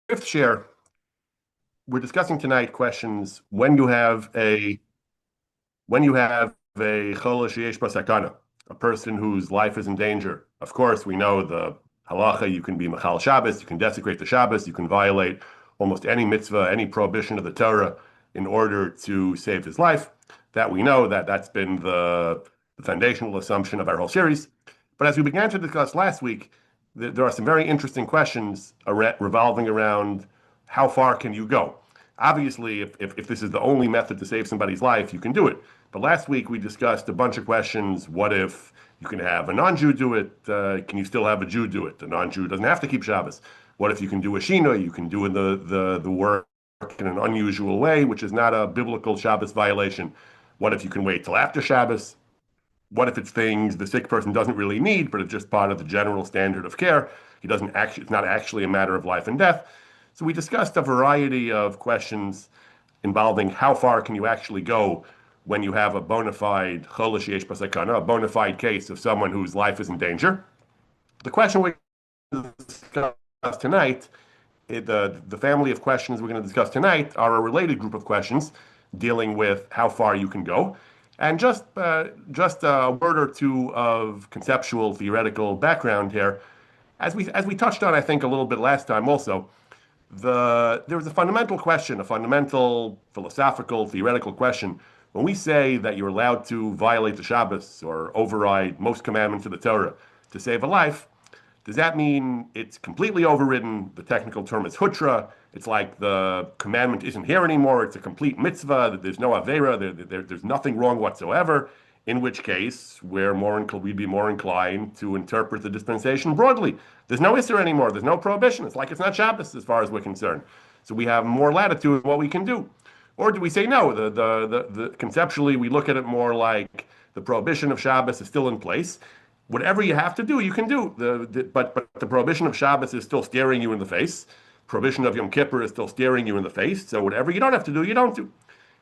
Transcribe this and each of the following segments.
Fifth share, we're discussing tonight questions when you have a Choleh sheyesh ba Sakanah, a person whose life is in danger. Of course, we know the halacha. You can be machal Shabbos, you can desecrate the Shabbos, you can violate almost any mitzvah, any prohibition of the Torah in order to save his life. That we know that's been the foundational assumption of our whole series. But as we began to discuss last week, there are some very interesting questions revolving around how far can you go? Obviously, if this is the only method to save somebody's life, you can do it. But last week we discussed a bunch of questions. What if you can have a non-Jew do it? Can you still have a Jew do it? The non-Jew doesn't have to keep Shabbos. What if you can do a Shina? You can do the work in an unusual way, which is not a biblical Shabbos violation. What if you can wait till after Shabbos? What if it's things the sick person doesn't really need, but it's just part of the general standard of care? He doesn't actually, it's not actually a matter of life and death. So we discussed a variety of questions involving how far can you actually go when you have a bona fide Choleh sheyesh ba Sakanah, a bona fide case of someone whose life is in danger. The question we're going to discuss tonight, the family of questions we're going to discuss tonight are a related group of questions dealing with how far you can go. And just a word or two of conceptual, theoretical background here. As we touched on, I think, a little bit last time also, there was a fundamental question, a fundamental philosophical, theoretical question. When we say that you're allowed to violate the Shabbos or override most commandments of the Torah to save a life, does that mean it's completely overridden? The technical term is hutra. It's like the commandment isn't here anymore. It's a complete mitzvah. There's no avera. There's nothing wrong whatsoever. In which case, we'd be more inclined to interpret the dispensation broadly. There's no issur anymore. There's no prohibition. It's like it's not Shabbos as far as we're concerned. So we have more latitude in what we can do. Or do we say no? Conceptually, we look at it more like the prohibition of Shabbos is still in place. Whatever you have to do, you can do. But the prohibition of Shabbos is still staring you in the face. Prohibition of Yom Kippur is still staring you in the face. So whatever you don't have to do, you don't do.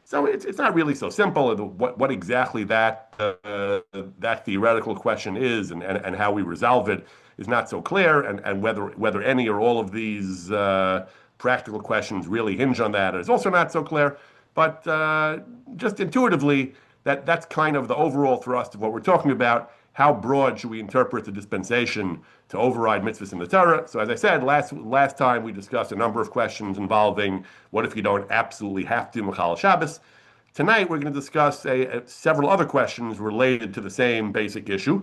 So it's not really so simple. What exactly that theoretical question is and how we resolve it is not so clear. And whether any or all of these practical questions really hinge on that is also not so clear. But just intuitively, that's kind of the overall thrust of what we're talking about. How broad should we interpret the dispensation to override mitzvahs in the Torah? So as I said, last time we discussed a number of questions involving what if you don't absolutely have to Machal Shabbos. Tonight we're going to discuss several other questions related to the same basic issue.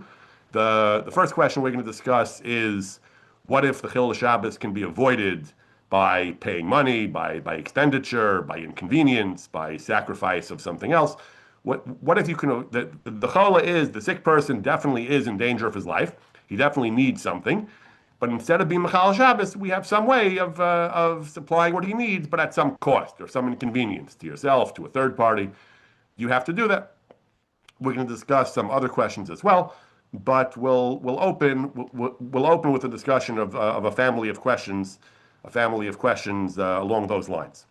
The first question we're going to discuss is what if the Choleh Shabbos can be avoided by paying money, by expenditure, by inconvenience, by sacrifice of something else? What if you can? The Choleh is the sick person definitely is in danger of his life. He definitely needs something, but instead of being Machal Shabbos, we have some way of supplying what he needs, but at some cost or some inconvenience to yourself, to a third party. You have to do that. We're going to discuss some other questions as well, but we'll open with a discussion of a family of questions, along those lines.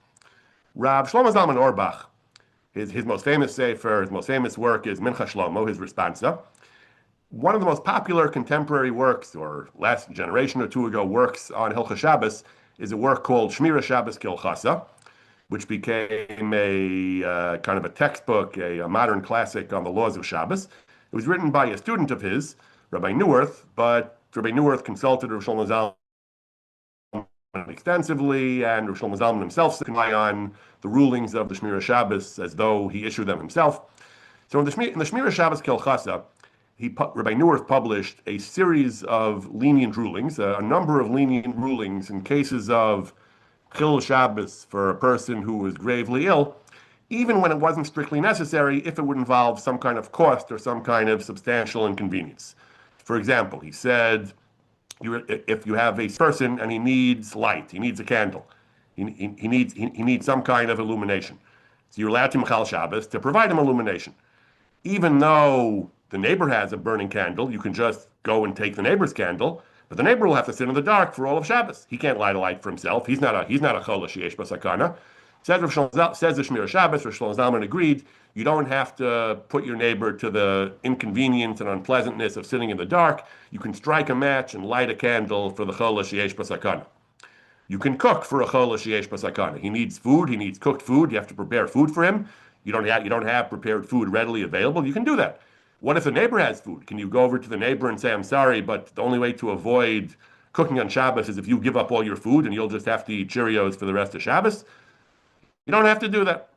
Rav Shlomo Zalman Auerbach. His most famous sefer, his most famous work is Mincha Shlomo, his responsa. One of the most popular contemporary works, or last generation or two ago works on Hilchos Shabbos, is a work called Shmira Shabbos Kilchasa, which became a kind of a textbook, a modern classic on the laws of Shabbos. It was written by a student of his, Rabbi Neuwirth, but Rabbi Neuwirth consulted Rav Shlomo Zalman extensively, and Rav Shlomo Zalman himself rely on the rulings of the Shmira Shabbos as though he issued them himself. So in the Shmira Shabbos Kilchasa, Rabbi Neuwirth published a series of lenient rulings, a number of lenient rulings in cases of Chil Shabbos for a person who was gravely ill, even when it wasn't strictly necessary, if it would involve some kind of cost or some kind of substantial inconvenience. For example, he said, if you have a person and he needs light, he needs a candle, he needs some kind of illumination. So you're allowed to Machal Shabbos to provide him illumination. Even though the neighbor has a burning candle, you can just go and take the neighbor's candle, but the neighbor will have to sit in the dark for all of Shabbos. He can't light a light for himself. He's not a Choleh sheyesh ba Sakanah. Says the Shmira Shabbos, Rav Shlomo Zalman agreed, you don't have to put your neighbor to the inconvenience and unpleasantness of sitting in the dark. You can strike a match and light a candle for the Choleh sheyesh ba Sakanah. You can cook for a Choleh sheyesh ba Sakanah. He needs food. He needs cooked food. You have to prepare food for him. You don't have prepared food readily available. You can do that. What if the neighbor has food? Can you go over to the neighbor and say, "I'm sorry, but the only way to avoid cooking on Shabbos is if you give up all your food and you'll just have to eat Cheerios for the rest of Shabbos"? You don't have to do that.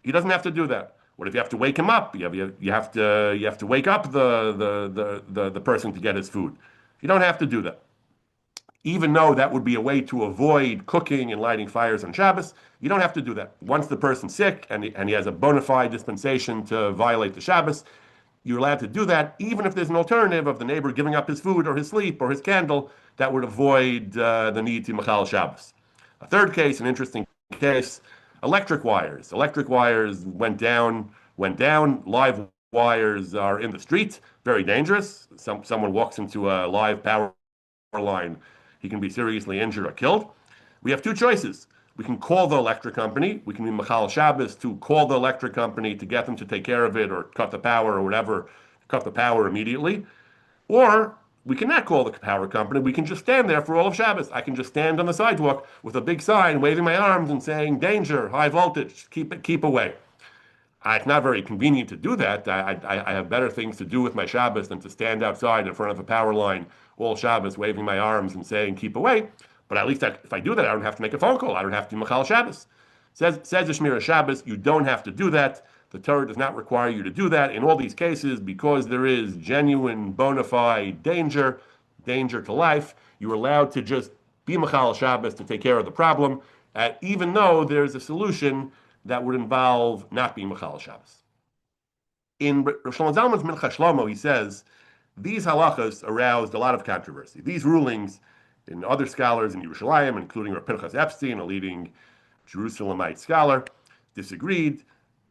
He doesn't have to do that. What if you have to wake him up? You have to wake up the person to get his food. You don't have to do that. Even though that would be a way to avoid cooking and lighting fires on Shabbos, you don't have to do that. Once the person's sick and he has a bona fide dispensation to violate the Shabbos, you're allowed to do that, even if there's an alternative of the neighbor giving up his food or his sleep or his candle that would avoid the need to Machal Shabbos. A third case, an interesting case, electric wires. Electric wires went down. Live wires are in the street, very dangerous. Someone walks into a live power line, he can be seriously injured or killed. We have two choices. We can call the electric company. We can be Machal Shabbos to call the electric company to get them to take care of it or cut the power or whatever, cut the power immediately. Or we cannot call the power company. We can just stand there for all of Shabbos. I can just stand on the sidewalk with a big sign waving my arms and saying, "Danger, high voltage, keep away." It's not very convenient to do that. I have better things to do with my Shabbos than to stand outside in front of a power line all Shabbos waving my arms and saying, "Keep away." But at least if I do that, I don't have to make a phone call. I don't have to do Machal Shabbos. Says the Shmira Shabbos, you don't have to do that. The Torah does not require you to do that in all these cases because there is genuine, bona fide danger to life. You're allowed to just be Machal Shabbos to take care of the problem, even though there's a solution that would involve not being Machal Shabbos. In Rosh Zalman's Mincha Shlomo, he says, these halachas aroused a lot of controversy. These rulings, in other scholars in Yerushalayim, including Rav Pinchas Epstein, a leading Jerusalemite scholar, disagreed.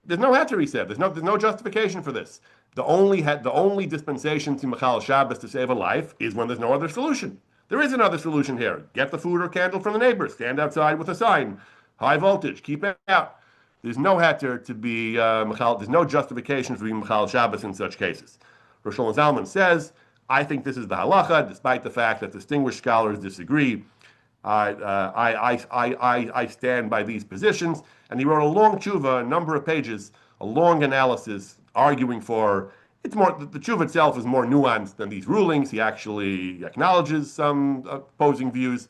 There's no heter, he said. There's no justification for this. The only dispensation to Machal Shabbos to save a life is when there's no other solution. There is another solution here. Get the food or candle from the neighbor. Stand outside with a sign. High voltage. Keep it out. There's no heter to be Machal. There's no justification for being Machal Shabbos in such cases. Rosh Zalman says, I think this is the halacha, despite the fact that distinguished scholars disagree. I stand by these positions. And he wrote a long tshuva, a number of pages, a long analysis, arguing for, it's more, the tshuva itself is more nuanced than these rulings. He actually acknowledges some opposing views.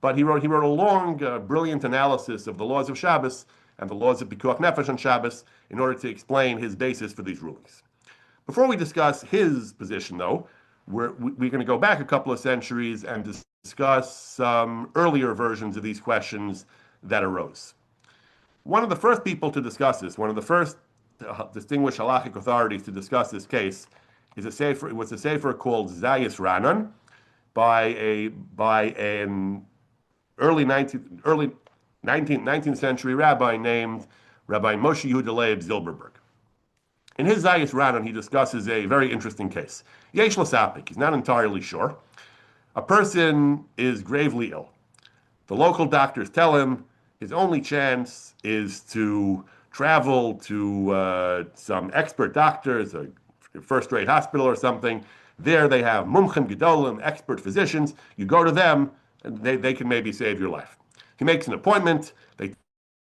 But he wrote a long, brilliant analysis of the laws of Shabbos and the laws of Pikuach Nefesh on Shabbos in order to explain his basis for these rulings. Before we discuss his position, though, we're going to go back a couple of centuries and discuss some earlier versions of these questions that arose. One of the first people to discuss this, one of the first distinguished halachic authorities to discuss this case, was a sefer called Zayis Ranan by an early 19th century rabbi named Rabbi Moshe Yehuda Leib Zilberberg. In his Zayis Ranan, he discusses a very interesting case. Yesh l'sapik, he's not entirely sure. A person is gravely ill. The local doctors tell him his only chance is to travel to some expert doctors, a first-rate hospital or something. There they have mumchim gedolim, expert physicians. You go to them, and they can maybe save your life. He makes an appointment. They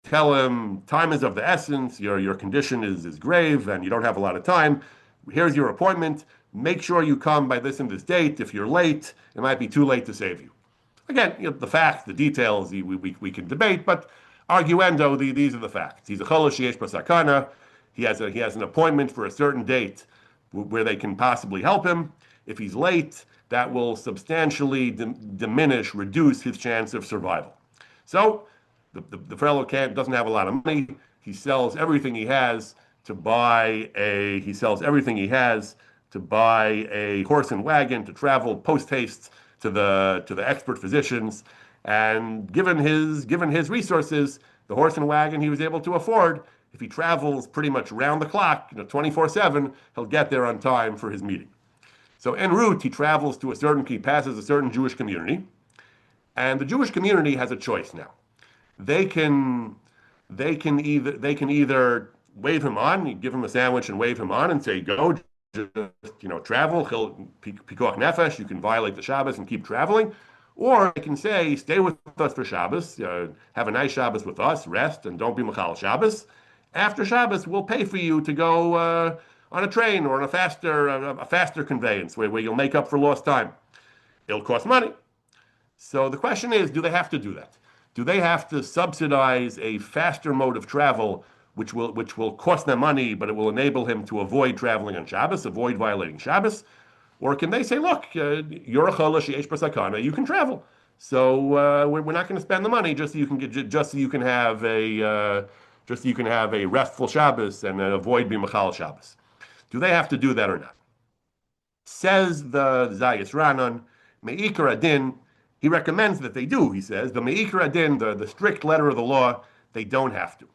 tell him time is of the essence, your condition is grave, and you don't have a lot of time. Here's your appointment. Make sure you come by this and this date. If you're late, it might be too late to save you. Again, the facts, the details, we can debate, but arguendo, these are the facts. He's a Choleh sheyesh ba Sakanah. He has an appointment for a certain date where they can possibly help him. If he's late, that will substantially reduce his chance of survival. So the fellow doesn't have a lot of money. He sells everything he has to buy a horse and wagon to travel post haste to the expert physicians. And given his resources, the horse and wagon he was able to afford, if he travels pretty much round the clock, 24/7, he'll get there on time for his meeting. So en route, he passes a certain Jewish community, and the Jewish community has a choice now. They can either wave him on, you give him a sandwich and wave him on and say, go, just travel, pikuach nefesh, you can violate the Shabbos and keep traveling, Or they can say, stay with us for Shabbos, have a nice Shabbos with us, rest, and don't be Machal Shabbos. After Shabbos, we'll pay for you to go on a train or on a faster conveyance where you'll make up for lost time. It'll cost money. So the question is, do they have to do that? Do they have to subsidize a faster mode of travel, which will cost them money, but it will enable him to avoid traveling on Shabbos, avoid violating Shabbos? Or can they say, look, you're a Choleh sheyesh bo sakana, you can travel. So we're not going to spend the money just so you can have a restful Shabbos and avoid being machal Shabbos. Do they have to do that or not? Says the Zayis Ranan, Me'ikar Adin, he recommends that they do, he says. The Me'ikar Adin, the strict letter of the law, they don't have to.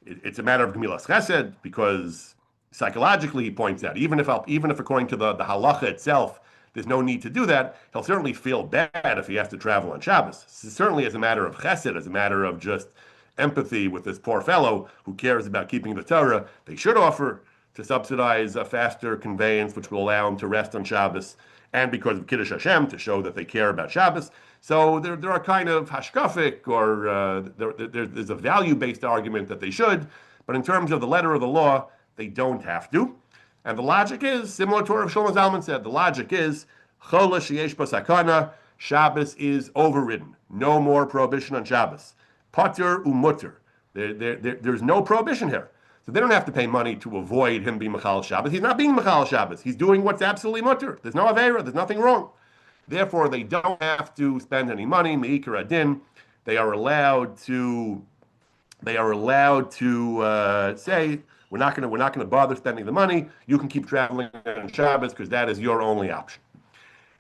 It's a matter of Gemilas Chesed, because psychologically, he points out, even if according to the halacha itself, there's no need to do that, he'll certainly feel bad if he has to travel on Shabbos. Certainly as a matter of chesed, as a matter of just empathy with this poor fellow who cares about keeping the Torah, they should offer to subsidize a faster conveyance which will allow him to rest on Shabbos, and because of Kiddush Hashem, to show that they care about Shabbos. So there are kind of hashkafic, or there's a value-based argument that they should, but in terms of the letter of the law, they don't have to. And the logic is, similar to what Shlomo Zalman said, the logic is, Choleh sheyesh bo sakana, Shabbos is overridden. No more prohibition on Shabbos. Pater umutter. There's no prohibition here. So they don't have to pay money to avoid him being Machal Shabbos. He's not being Machal Shabbos. He's doing what's absolutely mutter. There's no Aveira. There's nothing wrong. Therefore, they don't have to spend any money. Me'ikar Adin. They are allowed to say, we're not going to bother spending the money. You can keep traveling on Shabbos because that is your only option.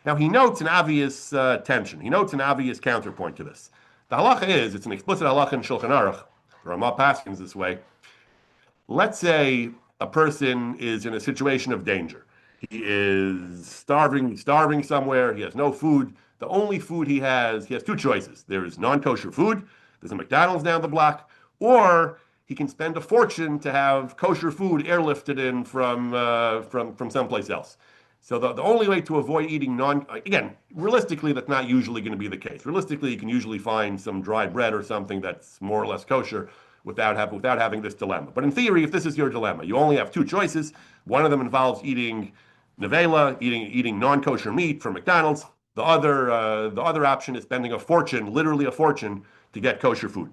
Now he notes an obvious tension. He notes an obvious counterpoint to this. The halacha is, it's an explicit halacha in Shulchan Aruch. Ramah Paskins this way. Let's say a person is in a situation of danger. He is starving somewhere. He has no food. The only food he has two choices. There's non-kosher food. There's a McDonald's down the block, or he can spend a fortune to have kosher food airlifted in from someplace else. So the only way to avoid eating again, realistically, that's not usually going to be the case. Realistically, you can usually find some dry bread or something that's more or less kosher without having this dilemma. But in theory, if this is your dilemma, you only have two choices. One of them involves eating nevela, eating non-kosher meat from McDonald's. The other option is spending a fortune, literally a fortune, to get kosher food.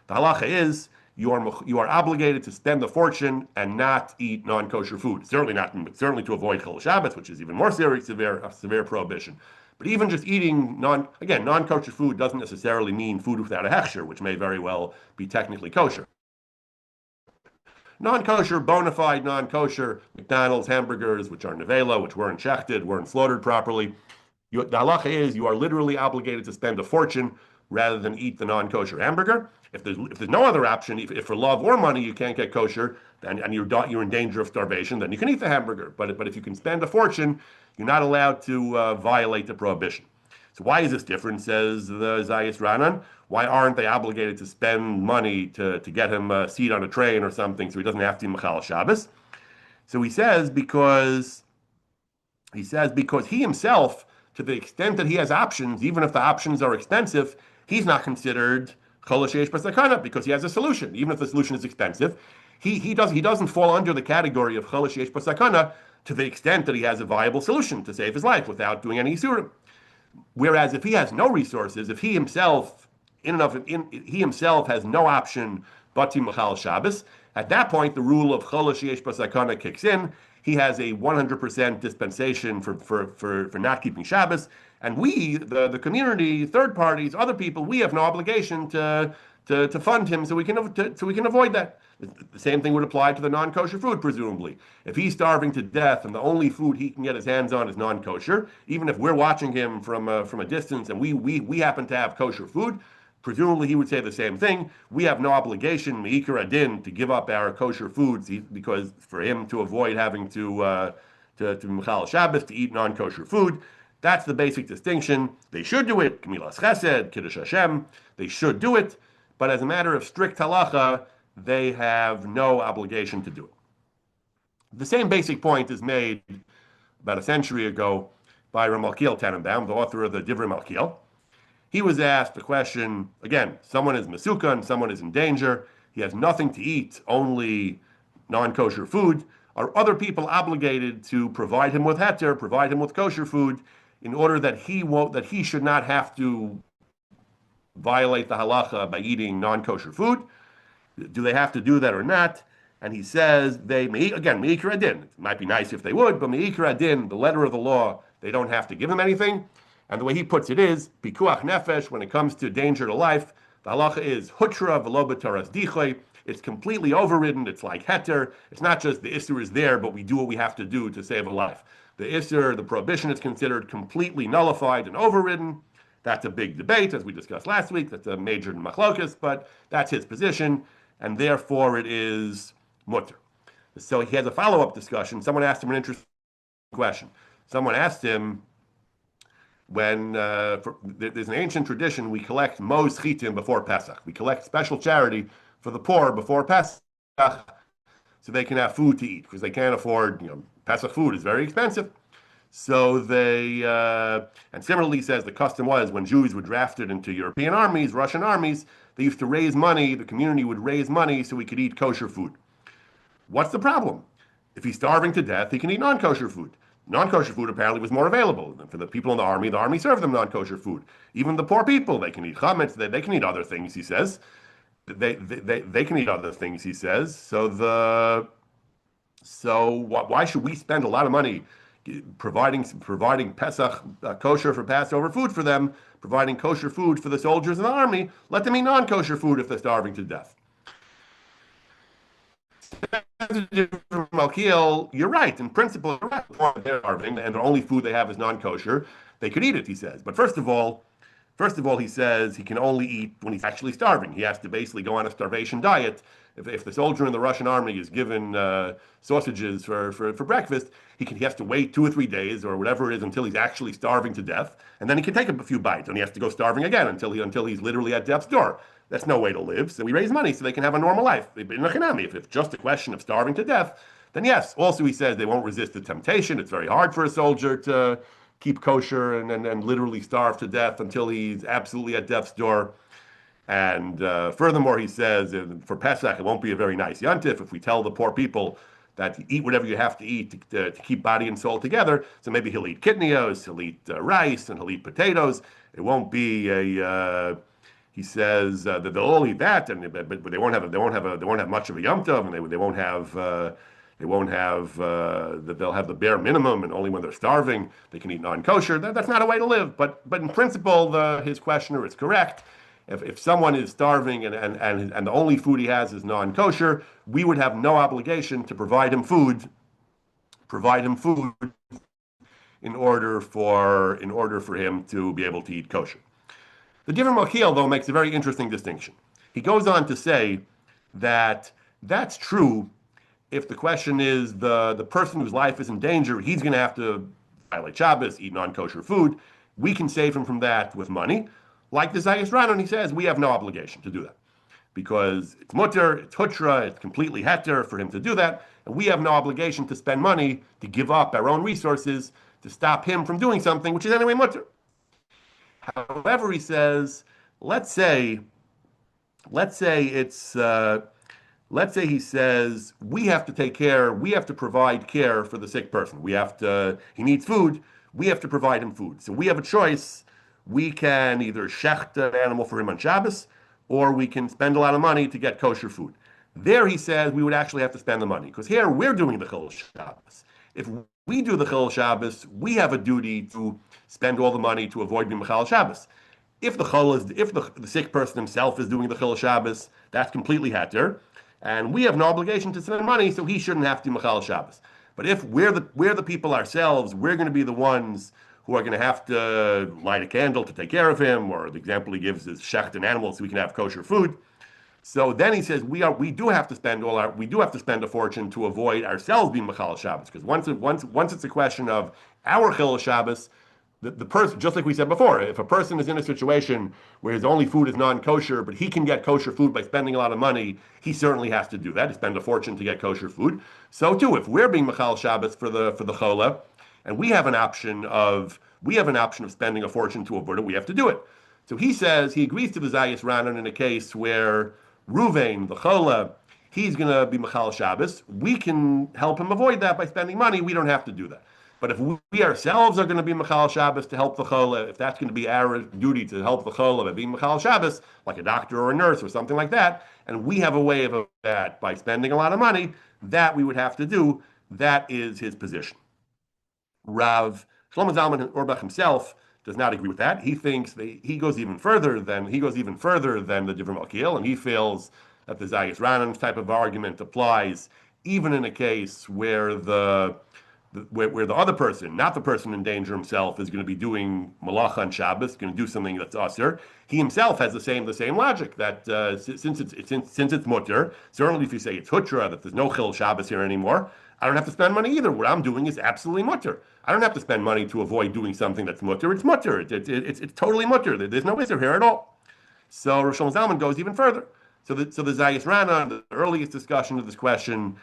The halacha is you are obligated to spend the fortune and not eat non-kosher food. Certainly to avoid Chol Shabbos, which is even more severe prohibition. But even just eating non-kosher food doesn't necessarily mean food without a hechsher, which may very well be technically kosher. Non-kosher, bona fide non-kosher, McDonald's hamburgers, which are nevela, which weren't shechted, weren't slaughtered properly. The halacha is you are literally obligated to spend a fortune rather than eat the non-kosher hamburger. If there's no other option, if for love or money you can't get kosher, and you're in danger of starvation, then you can eat the hamburger. But if you can spend a fortune, you're not allowed to violate the prohibition. So why is this different, says the Zayis Ranan? Why aren't they obligated to spend money to get him a seat on a train or something so he doesn't have to be Machal Shabbos? So he says because he himself, to the extent that he has options, even if the options are expensive, he's not considered Choleh sheyesh bo sakana because he has a solution. Even if the solution is expensive, he doesn't fall under the category of Choleh sheyesh bo sakana to the extent that he has a viable solution to save his life without doing any isurim. Whereas if he has no resources, if he himself has no option but to Machal Shabbos, at that point the rule of Choleh sheyesh bo sakana kicks in. He has a 100% dispensation for not keeping Shabbos, and we, the community, third parties, other people, we have no obligation to fund him so we can avoid that. The same thing would apply to the non-kosher food, presumably. If he's starving to death and the only food he can get his hands on is non-kosher, even if we're watching him from a distance and we happen to have kosher food, presumably he would say the same thing. We have no obligation, me'ikar adin, to give up our kosher foods because for him to avoid having to Machal Shabbos, to eat non-kosher food. That's the basic distinction. They should do it, Gemilas Chesed, Kiddush Hashem, they should do it, but as a matter of strict halacha, they have no obligation to do it. The same basic point is made about a century ago by Malkiel Tenenbaum, the author of the Divrei Malkiel. He was asked the question, again, someone is Masukan, someone is in danger, he has nothing to eat, only non-kosher food. Are other people obligated to provide him with heter, provide him with kosher food, in order that he should not have to violate the halacha by eating non-kosher food? Do they have to do that or not? And he says they may, again, meikar adin. It might be nice if they would, but meikar adin, the letter of the law, they don't have to give him anything. And the way he puts it is pikuach nefesh. When it comes to danger to life, the halacha is hutra v'lo b'toras dichoy. It's completely overridden. It's like heter. It's not just the isser is there, but we do what we have to do to save a life. The isser, the prohibition, is considered completely nullified and overridden. That's a big debate, as we discussed last week. That's a major machlokas, but that's his position, and therefore it is mutter. So he has a follow-up discussion. Someone asked him an interesting question. Someone asked him, there's an ancient tradition, we collect mos chitim before Pesach. We collect special charity for the poor before Pesach so they can have food to eat, because they can't afford, Pesach food is very expensive. So and similarly says the custom was when Jews were drafted into European armies, Russian armies, they used to raise money, the community would raise money so we could eat kosher food. What's the problem? If he's starving to death, he can eat non-kosher food. Non-kosher food apparently was more available. For the people in the army served them non-kosher food. Even the poor people, they can eat chametz, they can eat other things, he says. They can eat other things, he says. So why should we spend a lot of money providing Pesach kosher for Passover food for them, providing kosher food for the soldiers in the army? Let them eat non-kosher food if they're starving to death. Malkiel, you're right. In principle, you're right. They're starving, and the only food they have is non-kosher. They could eat it, he says. But first of all, he says he can only eat when he's actually starving. He has to basically go on a starvation diet. If the soldier in the Russian army is given sausages for breakfast, he has to wait 2 or 3 days or whatever it is until he's actually starving to death, and then he can take a few bites, and he has to go starving again until he's literally at death's door. That's no way to live. So we raise money so they can have a normal life. If it's just a question of starving to death, then yes. Also, he says they won't resist the temptation. It's very hard for a soldier to keep kosher and literally starve to death until he's absolutely at death's door. And furthermore, he says for Pesach, it won't be a very nice yontif if we tell the poor people that eat whatever you have to eat to keep body and soul together. So maybe he'll eat kidneys, he'll eat rice, and he'll eat potatoes. It won't be a he says that they'll all eat that, but they won't have much of a Yom Tov, and they'll have the bare minimum, and only when they're starving they can eat non-kosher. That's not a way to live. But in principle, his questioner is correct. If someone is starving and the only food he has is non-kosher, we would have no obligation to provide him food in order for him to be able to eat kosher. The different Mochiel, though, makes a very interesting distinction. He goes on to say that that's true if the question is the person whose life is in danger, he's going to have to violate Shabbos, eat non-kosher food. We can save him from that with money. Like the Zayis Ranon, he says, we have no obligation to do that. Because it's mutter, it's hutra, it's completely heter for him to do that, and we have no obligation to spend money to give up our own resources to stop him from doing something, which is anyway mutter. However, he says, let's say he says we have to provide care for the sick person. He needs food, we have to provide him food. So we have a choice. We can either shecht an animal for him on Shabbos, or we can spend a lot of money to get kosher food. There, he says, we would actually have to spend the money, because here we're doing the Chol Shabbos. If we do the Chol Shabbos, we have a duty to spend all the money to avoid being Mechal Shabbos. If the sick person himself is doing the Chol Shabbos, that's completely heter, and we have no obligation to spend money, so he shouldn't have to Mechal Shabbos. But if we're the people ourselves, we're going to be the ones who are going to have to light a candle to take care of him, or the example he gives is shecht an animal so we can have kosher food. So then he says we do have to spend a fortune to avoid ourselves being Mechal Shabbos, because once it's a question of our Chil Shabbos, the person, just like we said before, if a person is in a situation where his only food is non-kosher, but he can get kosher food by spending a lot of money, he certainly has to do that, to spend a fortune to get kosher food. So too, if we're being Mechal Shabbos for the Choleh, and we have an option of spending a fortune to avoid it, we have to do it. So he says he agrees to the Zayis Ranan in a case where Ruvain, the Choleh, he's going to be Machal Shabbos. We can help him avoid that by spending money. We don't have to do that. But if we ourselves are going to be Machal Shabbos to help the Choleh, if that's going to be our duty to help the Choleh by being Machal Shabbos, like a doctor or a nurse or something like that, and we have a way of that by spending a lot of money, that we would have to do. That is his position. Rav Shlomo Zalman Auerbach himself does not agree with that. He thinks he goes even further than the Divrei Malkiel, and he feels that the Zayis Ranan type of argument applies even in a case where where the other person, not the person in danger himself, is going to be doing malacha on Shabbos, going to do something that's asur. He himself has the same logic that since it's mutter, certainly if you say it's hutra, that there's no chil Shabbos here anymore, I don't have to spend money either. What I'm doing is absolutely mutter. I don't have to spend money to avoid doing something that's mutter. It's mutter. It's totally mutter. There's no isser here at all. So Rosh Zalman goes even further. So the Zayis Rana, the earliest discussion of this question,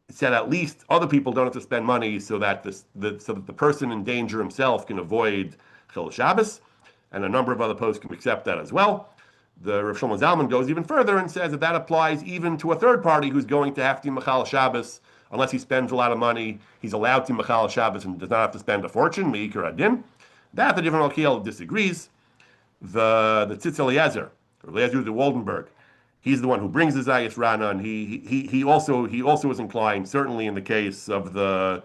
said at least other people don't have to spend money so that the person in danger himself can avoid Chil Shabbos, and a number of other posts can accept that as well. The Rav Shlomo Zalman goes even further and says that applies even to a third party who's going to have to Machal Shabbos, unless he spends a lot of money. He's allowed to Machal Shabbos and does not have to spend a fortune, Meikar Adin. That the Divrei Malkiel disagrees. The Tzitz Eliezer de Waldenberg, he's the one who brings the Zayis Rana, and he also is inclined, certainly in the case of the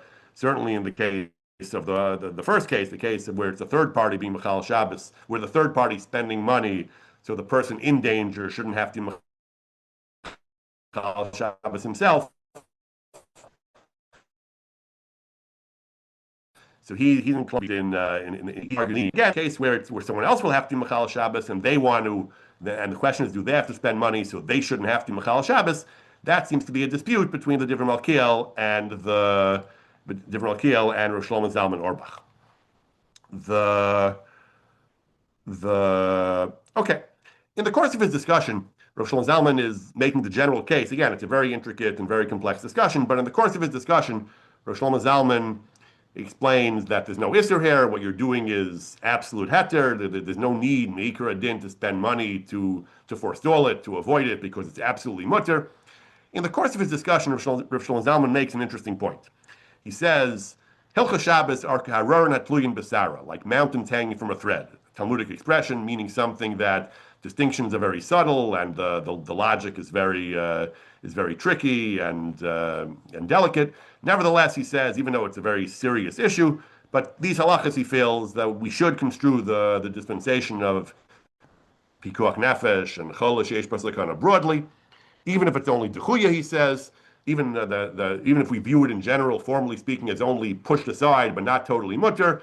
first case, the case where it's a third party being Machal Shabbos, where the third party spending money, so the person in danger shouldn't have to Machal Shabbos himself. So he's included in a case where someone else will have to Machal Shabbos, and they want to. And the question is, do they have to spend money so they shouldn't have to Machal Shabbos? That seems to be a dispute between the Divrei Malkiel and Rosh Shlomo Zalman Auerbach. Okay. In the course of his discussion, Rosh Shlomo Zalman is making the general case. Again, it's a very intricate and very complex discussion, but in the course of his discussion, Rosh Shlomo Zalman explains that there's no isser here. What you're doing is absolute heter. There's no need, meikar adin, to spend money to forestall it, to avoid it, because it's absolutely mutter. In the course of his discussion, Rav Shlomo Zalman makes an interesting point. He says, Hilcha Shabbos are k'harorin hatluyin b'sara, like mountains hanging from a thread. Talmudic expression meaning something that distinctions are very subtle and the logic is very tricky and delicate. Nevertheless, he says, even though it's a very serious issue, but these halachas, he feels that we should construe the dispensation of pikuach nefesh and choleh sheish bas sakanah broadly, even if it's only dechuya, he says, even if we view it in general, formally speaking, as only pushed aside but not totally mutter.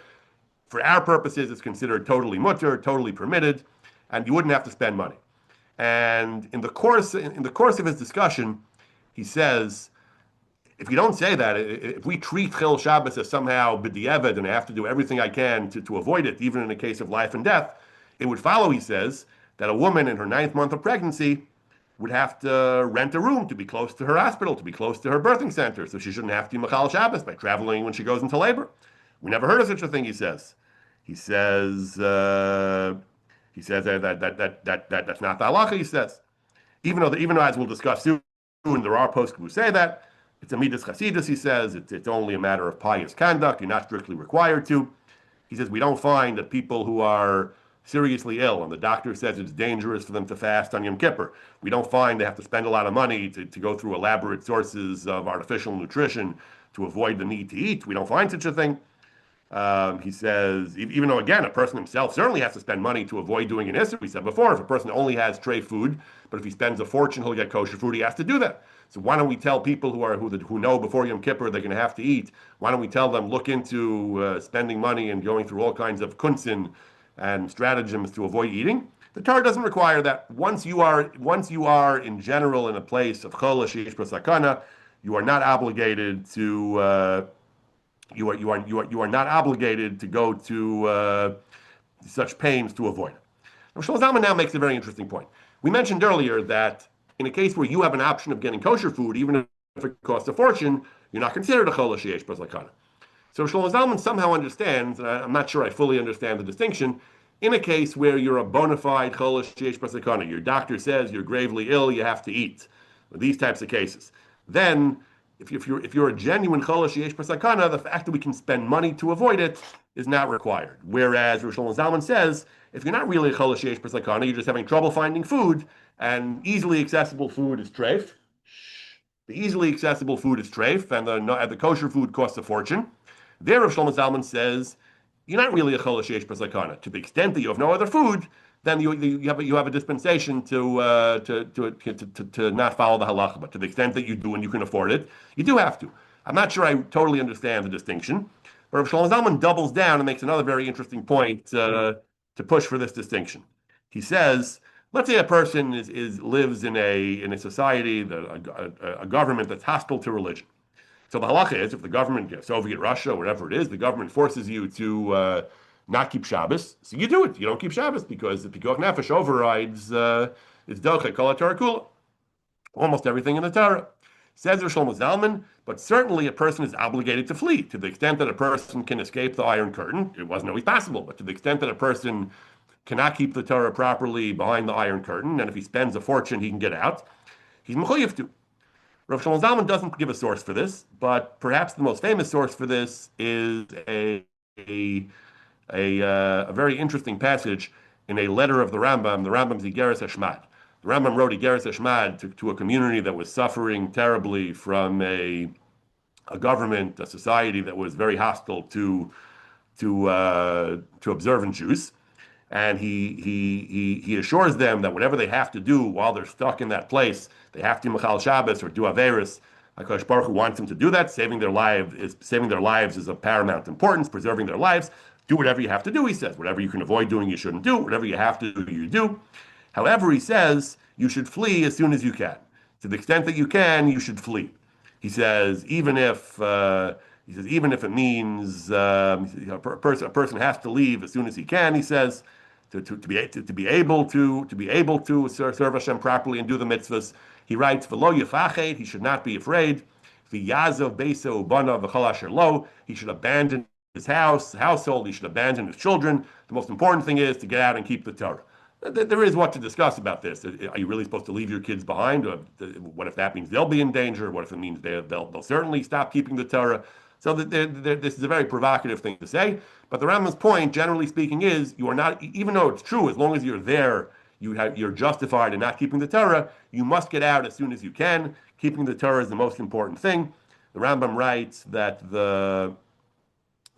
For our purposes, it's considered totally mutter, totally permitted, and you wouldn't have to spend money. And in the course of his discussion, he says, if you don't say that, if we treat Chil Shabbos as somehow b'di'evad and I have to do everything I can to avoid it, even in a case of life and death, it would follow, he says, that a woman in her 9th month of pregnancy would have to rent a room to be close to her hospital, to be close to her birthing center, so she shouldn't have to Machal Shabbos by traveling when she goes into labor. We never heard of such a thing, he says. He says that that's not the halacha, he says. Even though as we'll discuss soon, there are poskim who say that. It's a midas chasidus, he says. It's only a matter of pious conduct. You're not strictly required to. He says we don't find that people who are seriously ill and the doctor says it's dangerous for them to fast on Yom Kippur, we don't find they have to spend a lot of money to go through elaborate sources of artificial nutrition to avoid the need to eat. We don't find such a thing. He says, even though, again, a person himself certainly has to spend money to avoid doing an issur. We said before, if a person only has tray food, but if he spends a fortune, he'll get kosher food, he has to do that. So why don't we tell people who know before Yom Kippur they're going to have to eat, why don't we tell them, look into spending money and going through all kinds of kunsin and stratagems to avoid eating? The Torah doesn't require that. Once you are in general in a place of Choleh sheish bas sakanah, you are not obligated to you are not obligated to go to such pains to avoid it. Rosh Zalman now makes a very interesting point. We mentioned earlier that in a case where you have an option of getting kosher food, even if it costs a fortune, you're not considered a Choleh sheish bas sakanah. So Rosh Zalman somehow understands, and I'm not sure I fully understand the distinction, In a case where you're a bona fide Choleh sheyesh bar sakana, your doctor says you're gravely ill, you have to eat. These types of cases. Then, if you're a genuine Choleh sheyesh bar sakana, the fact that we can spend money to avoid it is not required. Whereas Rosh Zalman says, if you're not really a Choleh sheyesh bar sakana, you're just having trouble finding food, and easily accessible food is treif. The easily accessible food is treif, and the kosher food costs a fortune. There, Rav Shlomo Zalman says, you're not really a Choleh sheyesh bar sakana. To the extent that you have no other food, then you have a dispensation to not follow the halacha. But to the extent that you do and you can afford it, you do have to. I'm not sure I totally understand the distinction, but Rav Shlomo Zalman doubles down and makes another very interesting point to push for this distinction. He says, let's say a person lives in a society, a government that's hostile to religion. So the halacha is, if the government, Soviet Russia, whatever it is, the government forces you to not keep Shabbos, so you do it. You don't keep Shabbos because the pikuach nefesh overrides it's doche kol haTorah kula, almost everything in the Torah. Says Rosh Shlomo Zalman, but certainly a person is obligated to flee. To the extent that a person can escape the Iron Curtain, it wasn't always possible, but to the extent that a person cannot keep the Torah properly behind the Iron Curtain, and if he spends a fortune, he can get out, he's mechuyev to. Rav Shlomo Zalman doesn't give a source for this, but perhaps the most famous source for this is a very interesting passage in a letter of the Rambam's Igeres Hashmad. The Rambam wrote Igeres Hashmad to a community that was suffering terribly from a government, a society that was very hostile to observant Jews. And he assures them that whatever they have to do while they're stuck in that place, they have to Machal Shabbos or do Averis. HaKadosh Baruch Hu wants them to do that. Saving their lives is of paramount importance. Preserving their lives. Do whatever you have to do, he says. Whatever you can avoid doing, you shouldn't do. Whatever you have to do, you do. However, he says you should flee as soon as you can. To the extent that you can, you should flee. He says even if it means a person has to leave as soon as he can. He says. To be able to serve Hashem properly and do the mitzvahs. He writes, "V'lo yifached," he should not be afraid. V'yazov beso ubana v'chol asher lo, he should abandon his household, he should abandon his children. The most important thing is to get out and keep the Torah. There is what to discuss about this. Are you really supposed to leave your kids behind? What if that means they'll be in danger? What if it means they'll certainly stop keeping the Torah? So this is a very provocative thing to say, but the Rambam's point, generally speaking, is you are not, even though it's true, as long as you're there, you're justified in not keeping the Torah. You must get out as soon as you can. Keeping the Torah is the most important thing. The Rambam writes that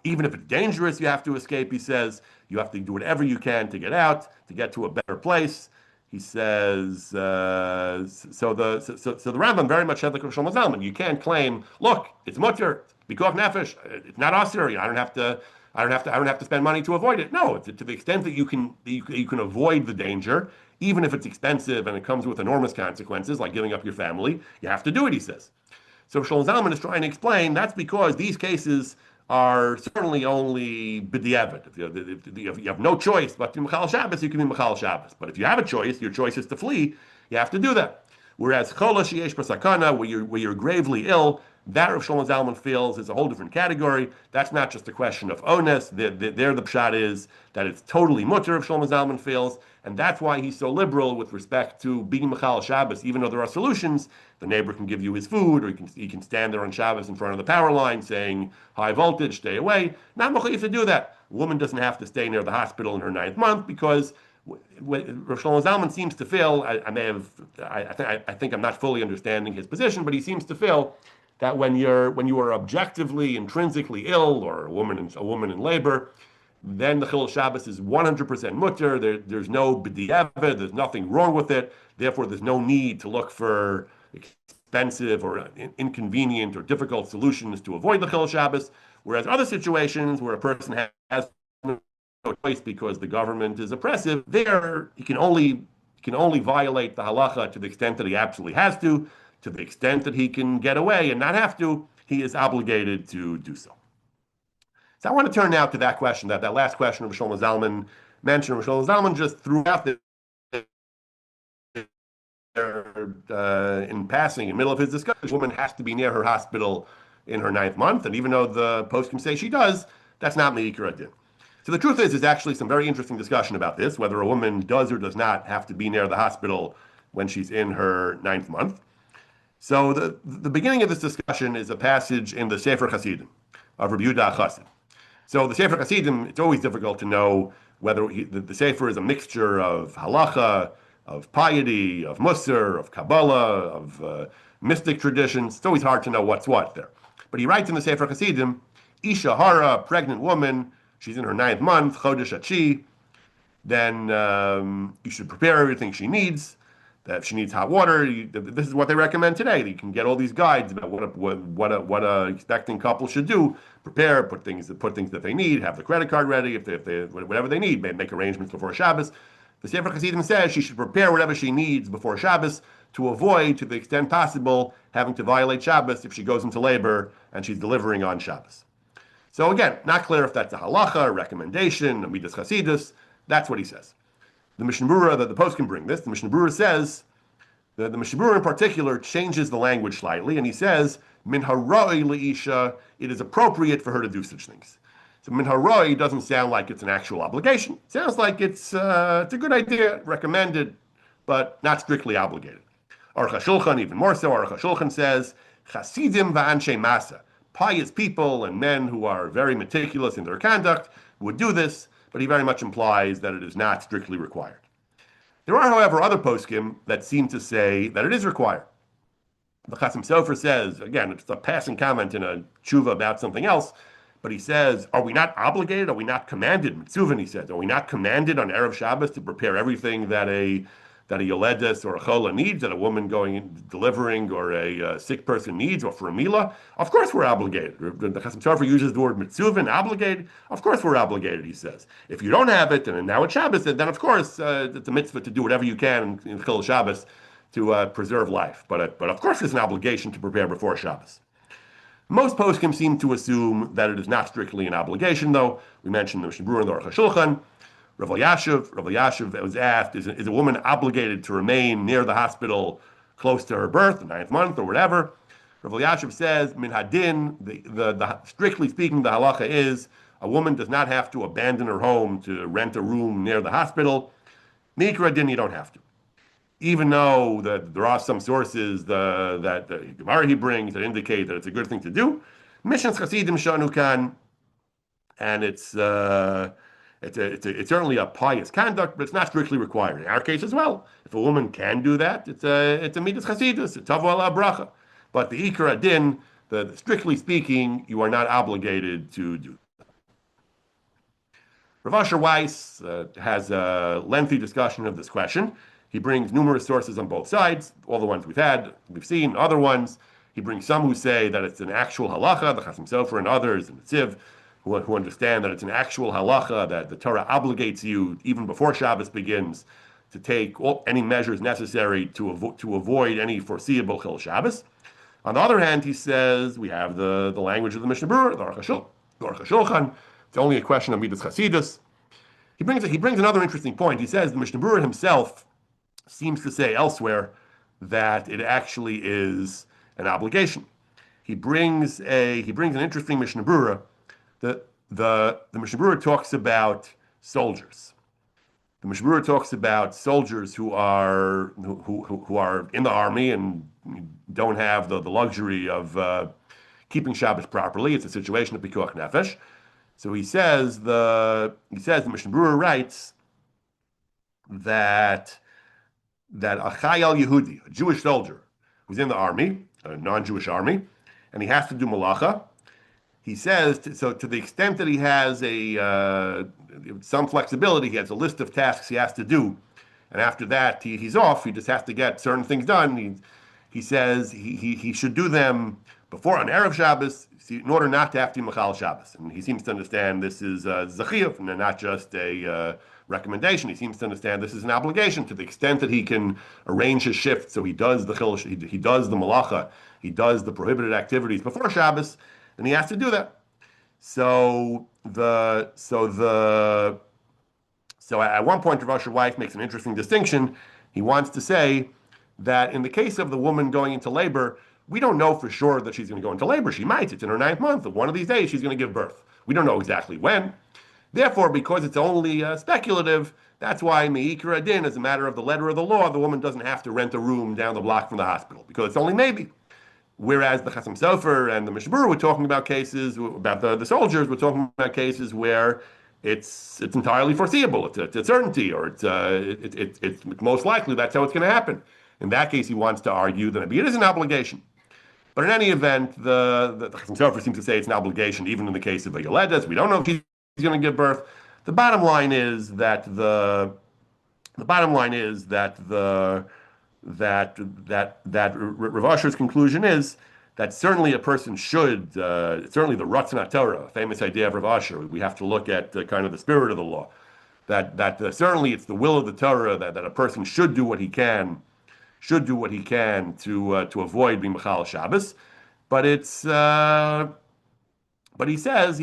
even if it's dangerous, you have to escape. He says you have to do whatever you can to get out, to get to a better place. He says so the Rambam very much said like Rosh Zalman. You can't claim, look, it's mutter. Pikuach nefesh, it's not asur. I don't have to spend money to avoid it. No, to the extent that you can avoid the danger, even if it's expensive and it comes with enormous consequences, like giving up your family, you have to do it. He says. So Shlomo Zalman is trying to explain that's because these cases are certainly only b'diavad. If you have no choice but to Machal Shabbos, you can be Machal Shabbos. But if you have a choice, your choice is to flee. You have to do that. Whereas Choleh sheyesh bar sakana, where you're gravely ill, that Rav Shlomo Zalman feels is a whole different category. That's not just a question of onus. There the pshat is that it's totally mutter, Rav Shlomo Zalman feels, and that's why he's so liberal with respect to being Machal Shabbos. Even though there are solutions, the neighbor can give you his food, or he can stand there on Shabbos in front of the power line saying, high voltage, stay away. Not mechuyev to do that. A woman doesn't have to stay near the hospital in her 9th month because Rav Shlomo Zalman seems to feel, I think I'm not fully understanding his position, but he seems to feel that when you are objectively, intrinsically ill, or a woman in labor, then the Chilul Shabbos is 100% mutter. There's no b'diavad, there's nothing wrong with it. Therefore, there's no need to look for expensive or inconvenient or difficult solutions to avoid the Chilul Shabbos. Whereas other situations where a person has no choice because the government is oppressive, there he can only violate the halacha to the extent that he absolutely has to. To the extent that he can get away and not have to, he is obligated to do so. So I want to turn now to that question, that last question of Shlomo Zalman mentioned. Shlomo Zalman just threw out in passing, in the middle of his discussion, the woman has to be near her hospital in her 9th month, and even though the poskim say she does, that's not me'ikar adin. So the truth is, there's actually some very interesting discussion about this, whether a woman does or does not have to be near the hospital when she's in her ninth month. So the beginning of this discussion is a passage in the Sefer Hasidim of Rabbi Yehuda Chassid. So the Sefer Hasidim, it's always difficult to know whether the Sefer is a mixture of halacha, of piety, of Musar, of Kabbalah, of mystic traditions. It's always hard to know what's what there. But he writes in the Sefer Hasidim, Isha Hara, pregnant woman, she's in her ninth month, Chodesh Atshi, then you should prepare everything she needs. That if she needs hot water, this is what they recommend today. You can get all these guides about what a expecting couple should do: prepare, put things that they need, have the credit card ready, if they whatever they need, make arrangements before Shabbos. The Sefer Hasidim says she should prepare whatever she needs before Shabbos to avoid, to the extent possible, having to violate Shabbos if she goes into labor and she's delivering on Shabbos. So again, not clear if that's a halacha, a recommendation, a midas chasidus. That's what he says. The Mishnah Berurah, the post can bring this. The Mishnah Berurah says, the Mishnah Berurah in particular changes the language slightly, and he says, min haroi leisha, it is appropriate for her to do such things. So min haroi doesn't sound like it's an actual obligation. It sounds like it's a good idea, recommended, but not strictly obligated. Aruch HaShulchan, even more so, Aruch HaShulchan says, chasidim va'anshe masa, pious people and men who are very meticulous in their conduct would do this, but he very much implies that it is not strictly required. There are, however, other poskim that seem to say that it is required. The Chasim Sofer says, again, it's a passing comment in a tshuva about something else, but he says, are we not obligated? Are we not commanded? Mitzuvin, he says, are we not commanded on Erev Shabbos to prepare everything that a yoledes or a choleh needs, that a woman going and delivering or a sick person needs, or for a milah? Of course we're obligated. The Chasim Sofer uses the word mitzuvin, obligated. Of course we're obligated, he says. If you don't have it, and now it's Shabbos, then of course it's a mitzvah to do whatever you can in Chil Shabbos to preserve life. But of course there's an obligation to prepare before Shabbos. Most poskim seem to assume that it is not strictly an obligation, though. We mentioned the Mishnah Berurah and the Aruch HaShulchan. Rabbi Yashiv was asked, is a woman obligated to remain near the hospital close to her birth, the ninth month, or whatever? Rabbi Yashiv says, min hadin, strictly speaking, the halacha is a woman does not have to abandon her home to rent a room near the hospital. Mikra din, you don't have to. Even though there are some sources that the Gemara he brings that indicate that it's a good thing to do, Mishnah's Chasidim shanu kan, and it's certainly a pious conduct, but it's not strictly required. In our case as well, if a woman can do that, it's a midas chasidus, it's tavo ala bracha. But the ikar adin, strictly speaking, you are not obligated to do. Rav Asher Weiss has a lengthy discussion of this question. He brings numerous sources on both sides, all the ones we've seen, other ones. He brings some who say that it's an actual halacha, the Chasim Sofer and others, and the Tziv, who understand that it's an actual halacha, that the Torah obligates you, even before Shabbos begins, to take any measures necessary to avoid any foreseeable Chil Shabbos. On the other hand, he says, we have the language of the Mishnah Berurah, the Aruch HaShulchan. It's only a question of midas chasidus. He brings another interesting point. He says the Mishnah Berurah himself seems to say elsewhere that it actually is an obligation. He brings an interesting Mishnah Berurah. The Mishnah Berurah talks about soldiers. The Mishnah Berurah talks about soldiers who are in the army and don't have the luxury of keeping Shabbos properly. It's a situation of pikuach nefesh. So he says the Mishnah Berurah writes that a chayal Yehudi, a Jewish soldier who's in the army, a non-Jewish army, and he has to do malacha. He says, so to the extent that he has some flexibility, he has a list of tasks he has to do, and after that he's off. He just has to get certain things done. He says he should do them before on Erev Shabbos in order not to have to Machal Shabbos. And he seems to understand this is Zachiyuv and not just a recommendation. He seems to understand this is an obligation to the extent that he can arrange his shift so he does the he does the malacha, he does the prohibited activities before Shabbos, and he has to do that. So at one point, Rav Asher Weiss makes an interesting distinction. He wants to say that in the case of the woman going into labor, we don't know for sure that she's going to go into labor. She might. It's in her ninth month. One of these days, she's going to give birth. We don't know exactly when. Therefore, because it's only speculative, that's why me'ikra din, as a matter of the letter of the law, the woman doesn't have to rent a room down the block from the hospital because it's only maybe. Whereas the Chasam Sofer and the Mishabur were talking about cases about the soldiers. We're talking about cases where it's entirely foreseeable. It's a certainty, or it's most likely that's how it's going to happen. In that case, he wants to argue that maybe it is an obligation. But in any event, the Chasam Sofer seems to say it's an obligation, even in the case of a Yoledes. We don't know if she's going to give birth. The bottom line is that the bottom line is that the that Rav Asher's conclusion is that certainly a person should, certainly the Ratzon Torah, famous idea of Rav Asher, we have to look at kind of the spirit of the law. That certainly it's the will of the Torah that a person should do what he can, to avoid being Mechal Shabbos, but it's but he says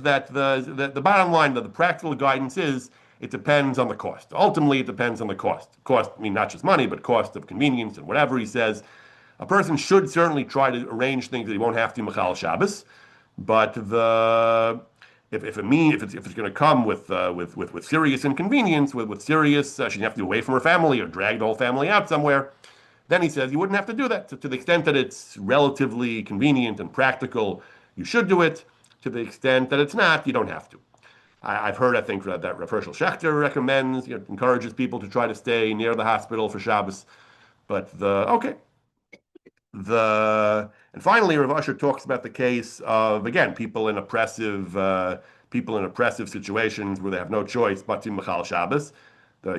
that the bottom line, that the practical guidance is it depends on the cost. Ultimately, it depends on the cost. Cost, I mean, not just money, but cost of convenience and whatever. He says a person should certainly try to arrange things that he won't have to Mechal Shabbos, but if it's going to come with serious inconvenience, with serious, she'd have to be away from her family or drag the whole family out somewhere. Then he says you wouldn't have to do that. To the extent that it's relatively convenient and practical, you should do it. To the extent that it's not, you don't have to. I've heard, I think, that Rav Hershel Schachter recommends, encourages people to try to stay near the hospital for Shabbos. But and finally, Rav Asher talks about the case of, again, people in oppressive situations where they have no choice but to Mechal Shabbos.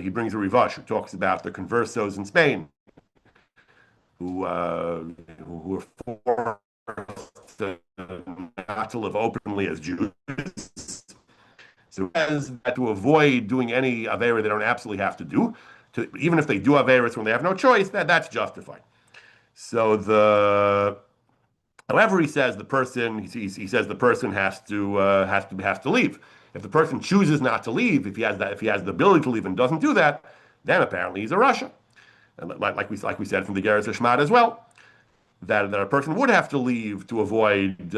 He brings a Rivash who talks about the conversos in Spain who are forced not to live openly as Jews. So as to avoid doing any avera they don't absolutely have to do, even if they do averas when they have no choice, that's justified. So however, he says the person has to leave. If the person chooses not to leave, if he has the ability to leave and doesn't do that, then apparently he's a rasha. And like we said from the Geras Hashmad as well, that a person would have to leave to avoid.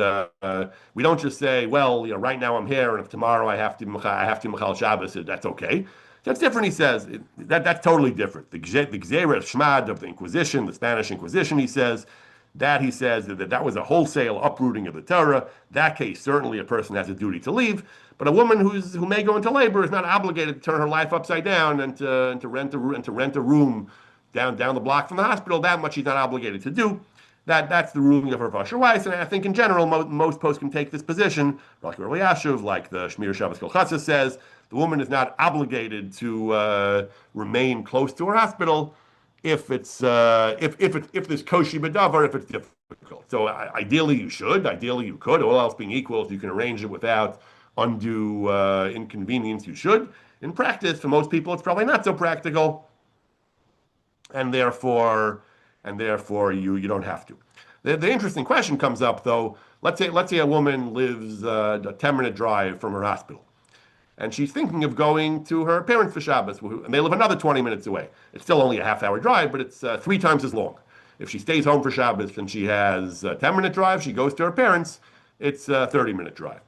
We don't just say, well, right now I'm here, and if tomorrow I have to Mechal Shabbos, that's okay. That's different. He says that's totally different. The Geras Hashmad of the Inquisition, the Spanish Inquisition, he says that was a wholesale uprooting of the Torah. That case, certainly a person has a duty to leave, but a woman who may go into labor is not obligated to turn her life upside down and to rent a room down the block from the hospital. That much she's not obligated to do. That's the ruling of Rav Asher Weiss, and I think in general most posts can take this position. Like the Shmir Shabbos Kol Chatzos says, the woman is not obligated to remain close to her hospital if there's koshi b'davar, if it's difficult. So ideally you should, ideally you could, all else being equal, if you can arrange it without undue inconvenience, you should. In practice, for most people, it's probably not so practical, and therefore you don't have to. The interesting question comes up though. Let's say a woman lives a 10-minute drive from her hospital, and she's thinking of going to her parents for Shabbos, and they live another 20 minutes away. It's still only a half-hour drive, but it's 3 times as long. If she stays home for Shabbos and she has a 10-minute drive, she goes to her parents, it's a 30-minute drive.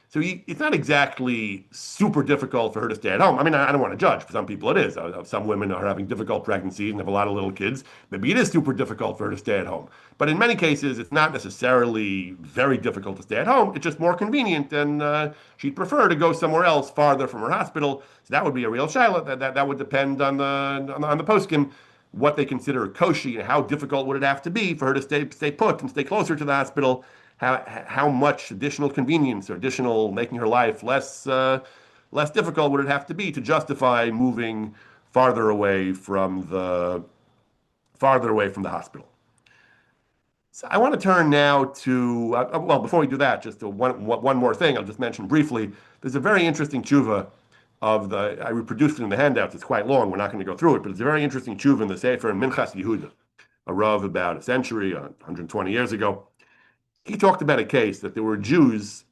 So it's not exactly super difficult for her to stay at home. I mean, I don't want to judge. For some people it is. Some women are having difficult pregnancies and have a lot of little kids. Maybe it is super difficult for her to stay at home. But in many cases, it's not necessarily very difficult to stay at home. It's just more convenient, and she'd prefer to go somewhere else farther from her hospital. So that would be a real shaila. That would depend on the poskim, what they consider koshi, and how difficult would it have to be for her to stay put and stay closer to the hospital. How much additional convenience or additional making her life less difficult would it have to be to justify moving farther away from the hospital? So I want to turn now to well, before we do that, just one more thing I'll just mention briefly. There's a very interesting tshuva I reproduced it in the handouts. It's quite long. We're not going to go through it, but it's a very interesting tshuva in the Sefer in Minchas Yehuda, a Rav about a century, 120 years ago. He talked about a case that there were Jews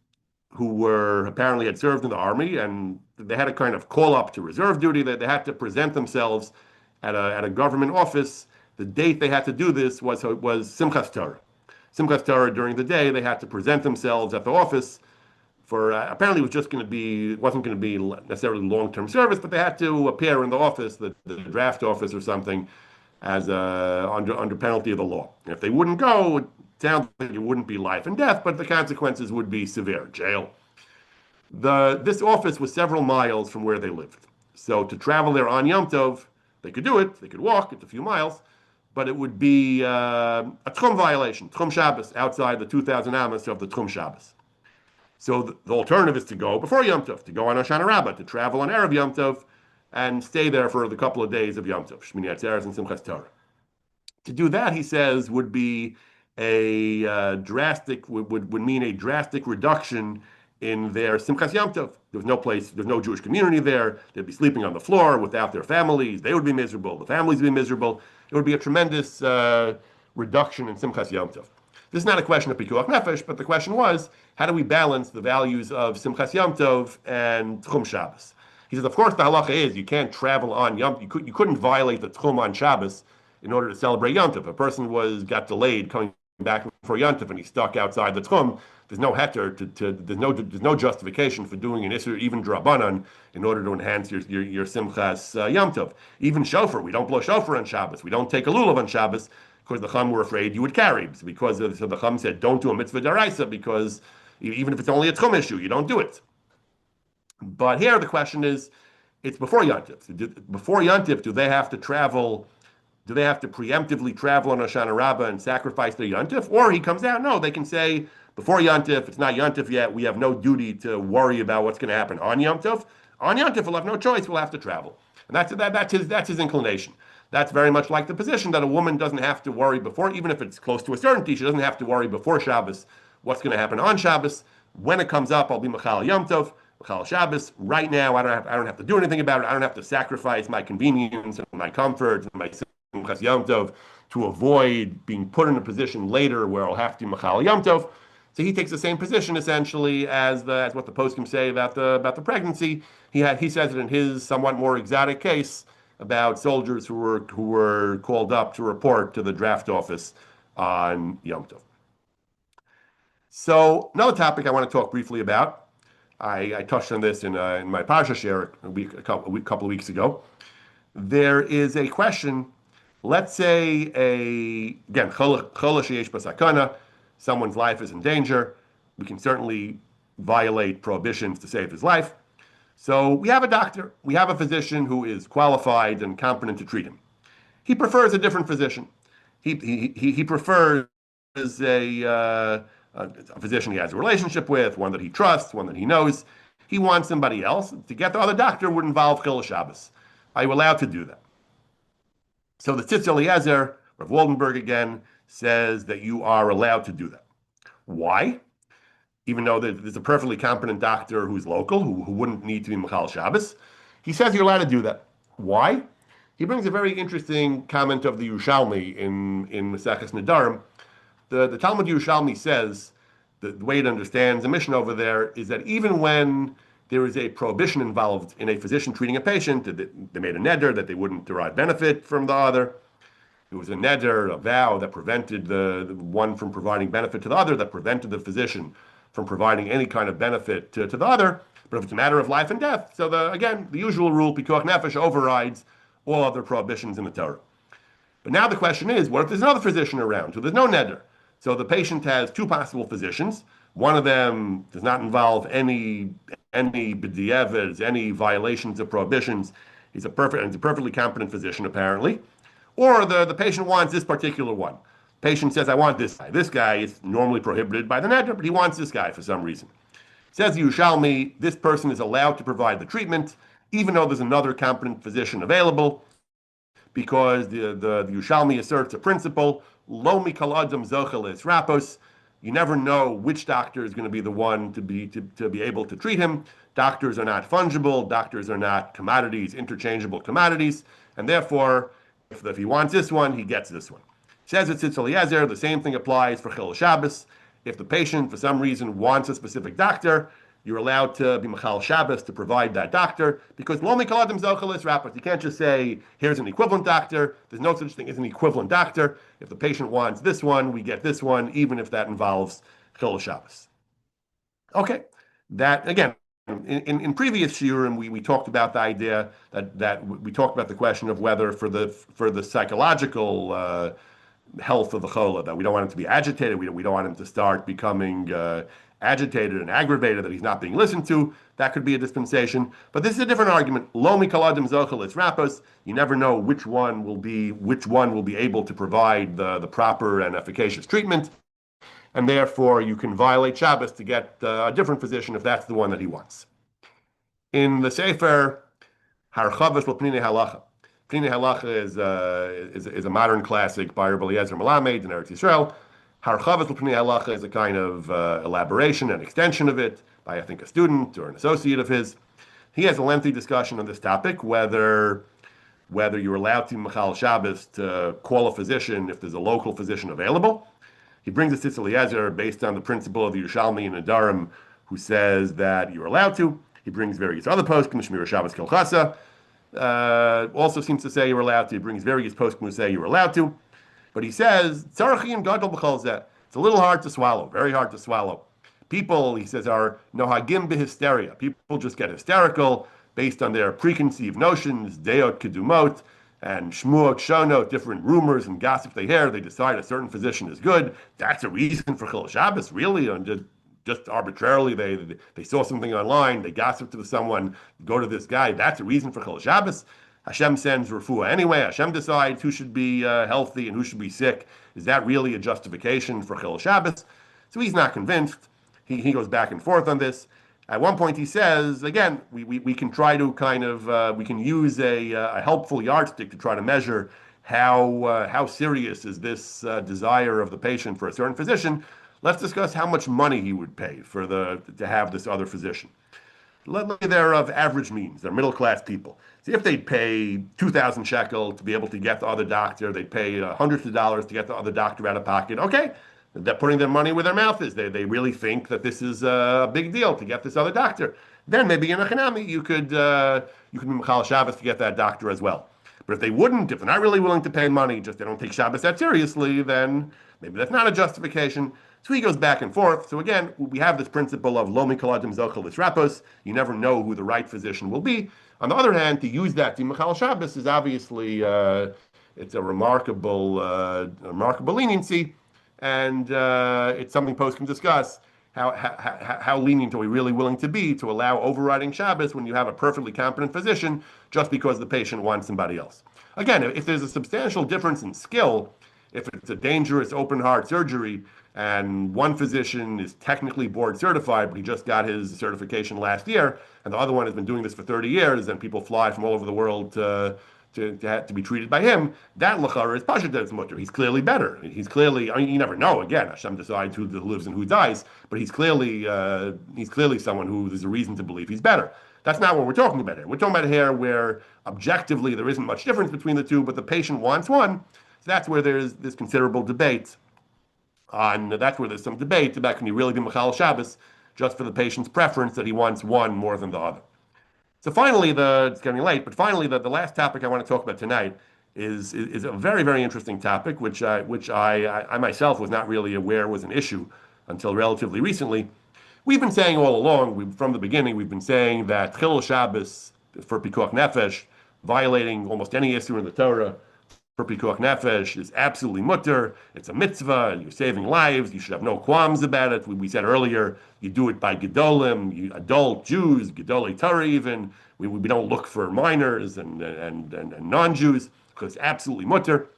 who apparently had served in the army, and they had a kind of call up to reserve duty, that they had to present themselves at a government office. The date they had to do this was Simchas Torah. Simchas Torah, during the day, they had to present themselves at the office for apparently it was just going to be, it wasn't going to be necessarily long-term service, but they had to appear in the office, the draft office or something, as under penalty of the law. And if they wouldn't go, it sounds like it wouldn't be life and death, but the consequences would be severe, jail. This office was several miles from where they lived. So to travel there on Yom Tov, they could do it. They could walk. It's a few miles, but it would be a Tchum violation, Tchum Shabbos, outside the 2,000 amos of the Tchum Shabbos. So the alternative is to go before Yom Tov, to go on Hoshana Rabbah, to travel on Erev Yom Tov, and stay there for the couple of days of Yom Tov, Shmini Atzeres and Simchas Torah. To do that, he says, would be a drastic, would mean a drastic reduction in their Simchas Yom Tov. There's no place, there's no Jewish community there. They'd be sleeping on the floor without their families. They would be miserable. The families would be miserable. It would be a tremendous reduction in Simchas Yom Tov. This is not a question of Pikuach Nefesh, but the question was, how do we balance the values of Simchas Yom Tov and Tchum Shabbos? He says, of course, the halacha is you can't travel on Yom Tov. You couldn't violate the Tchum on Shabbos in order to celebrate Yom Tov. A person got delayed coming back for Yom Tov and he's stuck outside the Tchum. There's no heter, there's no justification for doing an Isser, even Drabanan, in order to enhance your Simchas Yom Tov. Even shofar, we don't blow shofar on Shabbos. We don't take a lulav on Shabbos because the Chum were afraid you would carry. So the Chum said, don't do a mitzvah daraisa because even if it's only a Tchum issue, you don't do it. But here the question is, it's before Yom Tov. Before Yom Tov, do they have to travel? Do they have to preemptively travel on Hoshana Rabbah and sacrifice their Yom Tov? Or he comes out, no, they can say, before Yom Tov, it's not Yom Tov yet, we have no duty to worry about what's going to happen on Yom Tov. On Yom Tov, we'll have no choice, we'll have to travel. And that's his inclination. That's very much like the position that a woman doesn't have to worry before, even if it's close to a certainty, she doesn't have to worry before Shabbos what's going to happen on Shabbos. When it comes up, I'll be Machal Yom Tov, Machal Shabbos. Right now, I don't have to do anything about it. I don't have to sacrifice my convenience and my comfort and my Simchas Yom Tov to avoid being put in a position later where I'll have to Machal Yom Tov. So he takes the same position essentially as what the poskim say about the pregnancy. He says it in his somewhat more exotic case about soldiers who were called up to report to the draft office on Yom Tov. So another topic I want to talk briefly about. I touched on this in my Parsha share a couple of weeks ago. There is a question. Let's say again, Choleh sheyesh ba Sakanah, someone's life is in danger. We can certainly violate prohibitions to save his life. So we have a doctor, we have a physician who is qualified and competent to treat him. He prefers a different physician. He prefers a physician he has a relationship with, one that he trusts, one that he knows. He wants somebody else. To get the other doctor would involve Chilul Shabbos. Are you allowed to do that? So the Tzitz Eliezer, Rav Waldenberg again, says that you are allowed to do that. Why? Even though there's a perfectly competent doctor who's local, who wouldn't need to be Machal Shabbos, he says you're allowed to do that. Why? He brings a very interesting comment of the Yerushalmi in Maseches Nedarim. The Talmud Yerushalmi says that the way it understands the mission over there is that even when there is a prohibition involved in a physician treating a patient, they made a neder that they wouldn't derive benefit from the other. It was a neder, a vow that prevented the one from providing benefit to the other, that prevented the physician from providing any kind of benefit to the other. But if it's a matter of life and death, so the usual rule, Pikuach Nefesh, overrides all other prohibitions in the Torah. But now the question is, what if there's another physician around? So there's no neder. So the patient has two possible physicians. One of them does not involve any b'di'eveds, any violations of prohibitions. He's a perfectly competent physician, apparently. Or the patient wants this particular one. Patient says, I want this guy. This guy is normally prohibited by the neder, but he wants this guy for some reason. Says Yerushalmi, this person is allowed to provide the treatment, even though there's another competent physician available, because the Yerushalmi asserts a principle, lo mikol adam zochel es rapos. You never know which doctor is going to be the one to be able to treat him. Doctors are not fungible. Doctors are not commodities, interchangeable commodities, and therefore, if he wants this one, he gets this one. Says it Tzitz Eliezer, the same thing applies for Chilul Shabbos. If the patient, for some reason, wants a specific doctor, you're allowed to be Machal Shabbos to provide that doctor, because lo mikol adam zochel es rapos. You can't just say, here's an equivalent doctor. There's no such thing as an equivalent doctor. If the patient wants this one, we get this one, even if that involves Chilul Shabbos. Okay, that again, in previous shiurim, we talked about the idea that we talked about the question of whether for the psychological health of the choleh, that we don't want him to be agitated, we don't want him to start becoming agitated and aggravated, that he's not being listened to. That could be a dispensation. But this is a different argument. Lo mikaladim zochel it's rapos. You never know which one will be able to provide the proper and efficacious treatment, and therefore you can violate Shabbos to get a different physician if that's the one that he wants. In the Sefer Harchavas L'Pnei Halacha, Pnei Halacha is a modern classic by Rabbi Eliezer Melamed in Eretz Yisrael. Harchavas L'Pnei Halacha is a kind of elaboration and extension of it by, I think, a student or an associate of his. He has a lengthy discussion on this topic, whether you're allowed to Machal Shabbos to call a physician if there's a local physician available. He brings a Tzitz Eliezer based on the principle of the Yerushalmi and Adarim, who says that you're allowed to. He brings various other poskim, Shmir Shabbos Kilchasa, also seems to say you're allowed to. He brings various poskim who say you're allowed to. But he says, Tzarachim Gadol B'chol Zeh. It's a little hard to swallow, very hard to swallow. People, he says, are nohagim behysteria. People just get hysterical based on their preconceived notions, deot kedumot, and shmuot shonot, different rumors and gossip they hear. They decide a certain physician is good. That's a reason for Chil Shabbos, really? And just arbitrarily, they saw something online, they gossiped to someone, go to this guy. That's a reason for Chil Shabbos. Hashem sends refuah anyway. Hashem decides who should be healthy and who should be sick. Is that really a justification for Chil Shabbos? So he's not convinced. He goes back and forth on this. At one point he says, again, we can try to kind of, we can use a helpful yardstick to try to measure how serious is this desire of the patient for a certain physician. Let's discuss how much money he would pay to have this other physician. They're of average means. They're middle-class people. See, if they'd pay 2,000 shekel to be able to get the other doctor, they'd pay hundreds of dollars to get the other doctor out of pocket. Okay, they're putting their money where their mouth is. They really think that this is a big deal to get this other doctor. Then maybe in a chanami you could be Michal Shabbos to get that doctor as well. But if they wouldn't, if they're not really willing to pay money, just they don't take Shabbos that seriously, then maybe that's not a justification. So he goes back and forth. So again, we have this principle of lo mikaladim zochel rapos. You never know who the right physician will be. On the other hand, to use that to Michal Shabbos is obviously it's a remarkable leniency, and it's something post can discuss. How lenient are we really willing to be to allow overriding Shabbos when you have a perfectly competent physician just because the patient wants somebody else? Again, if there's a substantial difference in skill, if it's a dangerous open heart surgery and one physician is technically board certified, but he just got his certification last year, and the other one has been doing this for 30 years, and people fly from all over the world to be treated by him, that lachara is pashat mutter. He's clearly better. He's clearly, I mean, you never know. Again, Hashem decides who lives and who dies, but he's clearly someone who there's a reason to believe he's better. That's not what we're talking about here. We're talking about here where objectively there isn't much difference between the two, but the patient wants one. So that's where there's this considerable debate. That's where there's some debate about can you really be Michal Shabbos just for the patient's preference that he wants one more than the other. So finally, it's getting late, but finally the last topic I want to talk about tonight is a very, very interesting topic, which I myself was not really aware was an issue until relatively recently. We've been saying all along, from the beginning, we've been saying that Chil Shabbos for Pikuach Nefesh, violating almost any issue in the Torah, for Pikuach Nefesh is absolutely mutter. It's a mitzvah, and you're saving lives. You should have no qualms about it. We said earlier, you do it by gedolim, adult Jews, gedolei Torah even. We don't look for minors and non-Jews, because it's absolutely mutter.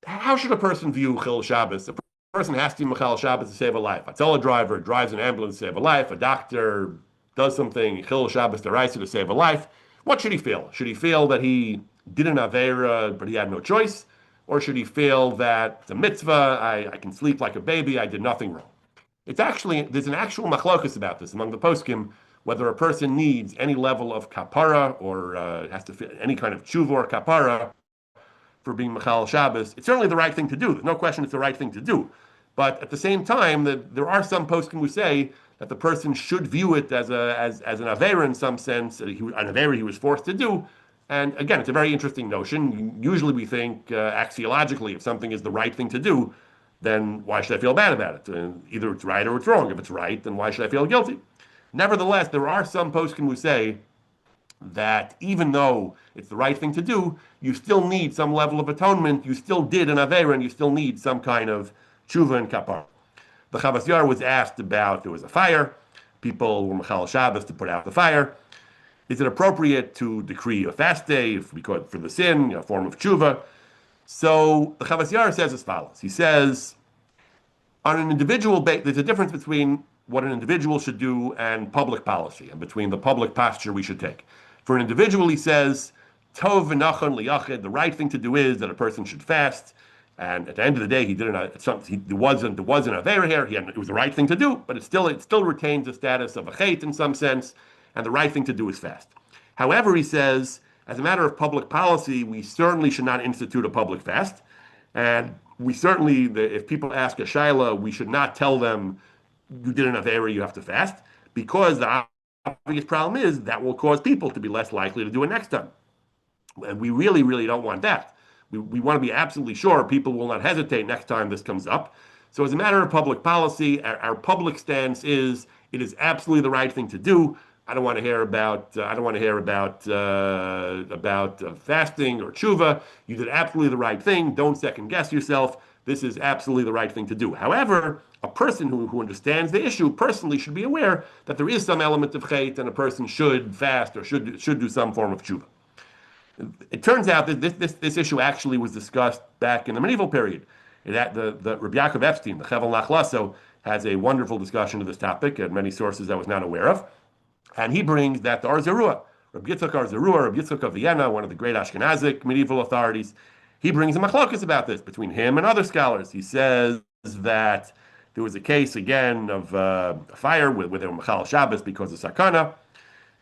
How should a person view Chil Shabbos? A person has to be Michal Shabbos to save a life. A tele driver drives an ambulance to save a life. A doctor does something, Chil Shabbos deraisa to save a life. What should he feel? Should he feel that he did an Aveira, but he had no choice? Or should he feel that it's a mitzvah, I can sleep like a baby, I did nothing wrong? There's an actual machlokus about this among the poskim, whether a person needs any level of kapara or has to fit any kind of tshuva or kapara for being Michal Shabbos. It's certainly the right thing to do. There's no question it's the right thing to do. But at the same time, there are some poskim who say that the person should view it as an Aveira in some sense, an Aveira he was forced to do. And again, it's a very interesting notion. Usually we think axiologically, if something is the right thing to do, then why should I feel bad about it? Either it's right or it's wrong. If it's right, then why should I feel guilty? Nevertheless, there are some poskim who say that even though it's the right thing to do, you still need some level of atonement. You still did an Aveira, and you still need some kind of tshuva and kapar. The Chavas Yair was asked about there was a fire. People were Mechal Shabbos to put out the fire. Is it appropriate to decree a fast day because for the sin, a form of tshuva? So the Chavas Yair says as follows. He says, on an individual basis, there's a difference between what an individual should do and public policy, and between the public posture we should take. For an individual, he says, Tov v'nachon liyachid, the right thing to do is that a person should fast. And at the end of the day, he didn't. There wasn't an avera here. It was the right thing to do, but it still retains the status of a chait in some sense, and the right thing to do is fast. However, he says, as a matter of public policy, we certainly should not institute a public fast, and we certainly, if people ask a shaila, we should not tell them you did an avera, you have to fast, because the obvious problem is that will cause people to be less likely to do it next time, and we really, really don't want that. We want to be absolutely sure people will not hesitate next time this comes up. So as a matter of public policy, our public stance is it is absolutely the right thing to do. I don't want to hear about fasting or tshuva. You did absolutely the right thing. Don't second guess yourself. This is absolutely the right thing to do. However, a person who understands the issue personally should be aware that there is some element of chait, and a person should fast or should do some form of tshuva. It turns out that this issue actually was discussed back in the medieval period. The Rabbi Yaakov Epstein, the Chevel Nachlaso, has a wonderful discussion of this topic at many sources I was not aware of. And he brings that the Arzarua, Rabbi Yitzhak Arzarua, Rabbi Yitzhak of Vienna, one of the great Ashkenazic medieval authorities, he brings a machlokas about this between him and other scholars. He says that there was a case again of a fire with a Mechal Shabbos because of Sakanah.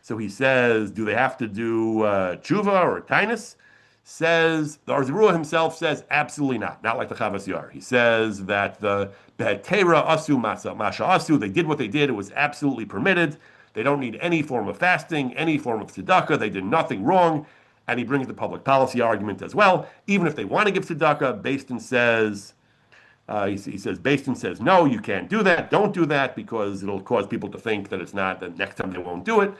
So he says, do they have to do tshuva or tainus? Says, the Arzarua himself says, absolutely not like the Chavas Yair. He says that the Be'etera asu masha asu, they did what they did, it was absolutely permitted. They don't need any form of fasting, any form of tzedakah, they did nothing wrong. And he brings the public policy argument as well. Even if they want to give tzedakah, Beiston says, Beiston says, no, you can't do that, don't do that, because it'll cause people to think that it's not, that next time they won't do it.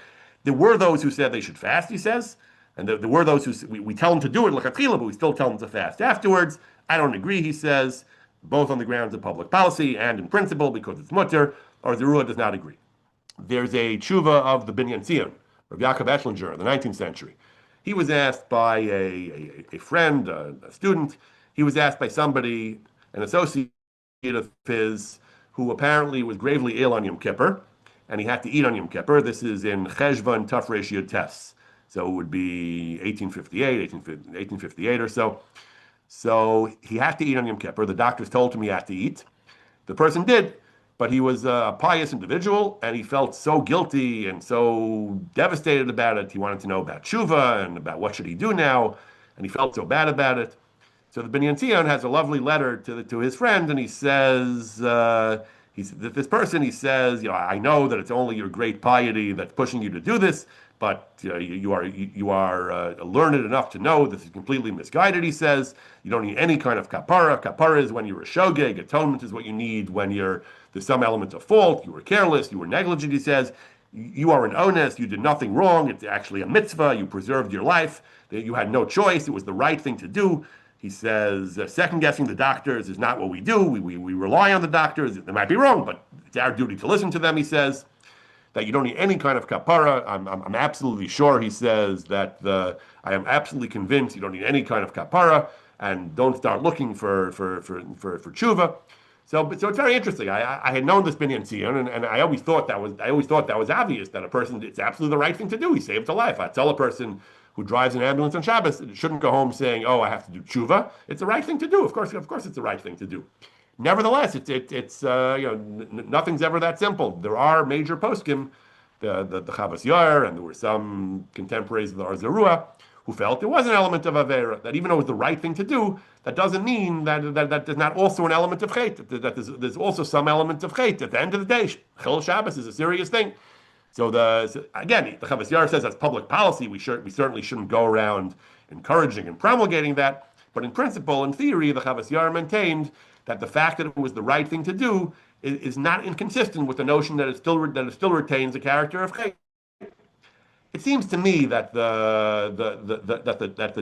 There were those who said they should fast, he says, and there were those who we tell them to do it l'chatchila, but we still tell them to fast afterwards. I don't agree, he says, both on the grounds of public policy and in principle because it's mutter, or the Ruah does not agree. There's a tshuva of the Binyan Tzion, Rabbi Yaakov Eschlinger of the 19th century. He was asked by a friend, a student, he was asked by somebody, an associate of his, who apparently was gravely ill on Yom Kippur, and he had to eat on Yom Kippur. This is in Cheshvan Tafresh Yud Tes. So it would be 1858 or so. So he had to eat on Yom Kippur. The doctors told him he had to eat. The person did, but he was a pious individual, and he felt so guilty and so devastated about it. He wanted to know about tshuva and about what should he do now, and he felt so bad about it. So the Binyan Tzion has a lovely letter to his friend, and he says, this person, he says, I know that it's only your great piety that's pushing you to do this, but you are learned enough to know this is completely misguided, he says. You don't need any kind of kapara. Kapara is when you're a shogeg. Atonement is what you need when there's some element of fault. You were careless. You were negligent, he says. You are an honest. You did nothing wrong. It's actually a mitzvah. You preserved your life. You had no choice. It was the right thing to do. He says, second-guessing the doctors is not what we do. We rely on the doctors. They might be wrong, but it's our duty to listen to them, he says. That you don't need any kind of kapara. I'm absolutely sure, he says, that I am absolutely convinced you don't need any kind of kapara, and don't start looking for tshuva. So it's very interesting. I had known this Binyan Tzion, and I always thought that was obvious, that a person, it's absolutely the right thing to do. He saved a life. I tell a person who drives an ambulance on Shabbos shouldn't go home saying, "Oh, I have to do tshuva." It's the right thing to do. Of course, it's the right thing to do. Nevertheless, it's nothing's ever that simple. There are major poskim, the Chavas Yair, and there were some contemporaries of the Arzarua who felt there was an element of avera, that even though it was the right thing to do, that doesn't mean that there's not also an element of chait, that there's also some element of chait. At the end of the day, Chil Shabbos is a serious thing. So again, the Chavas Yair says that's public policy. We certainly shouldn't go around encouraging and promulgating that. But in principle, in theory, the Chavas Yair maintained that the fact that it was the right thing to do is not inconsistent with the notion that it still retains the character of Chet. It seems to me that the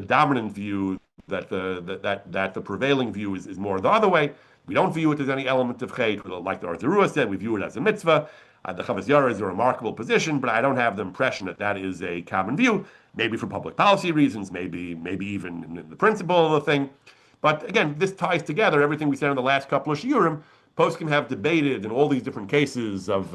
dominant view, that the prevailing view is more the other way. We don't view it as any element of Chet. Like the Arthurua said, we view it as a mitzvah. The Chavas Yair is a remarkable position, but I don't have the impression that that is a common view. Maybe for public policy reasons, maybe even in the principle of the thing. But again, this ties together everything we said in the last couple of shiurim. Poskim have debated in all these different cases of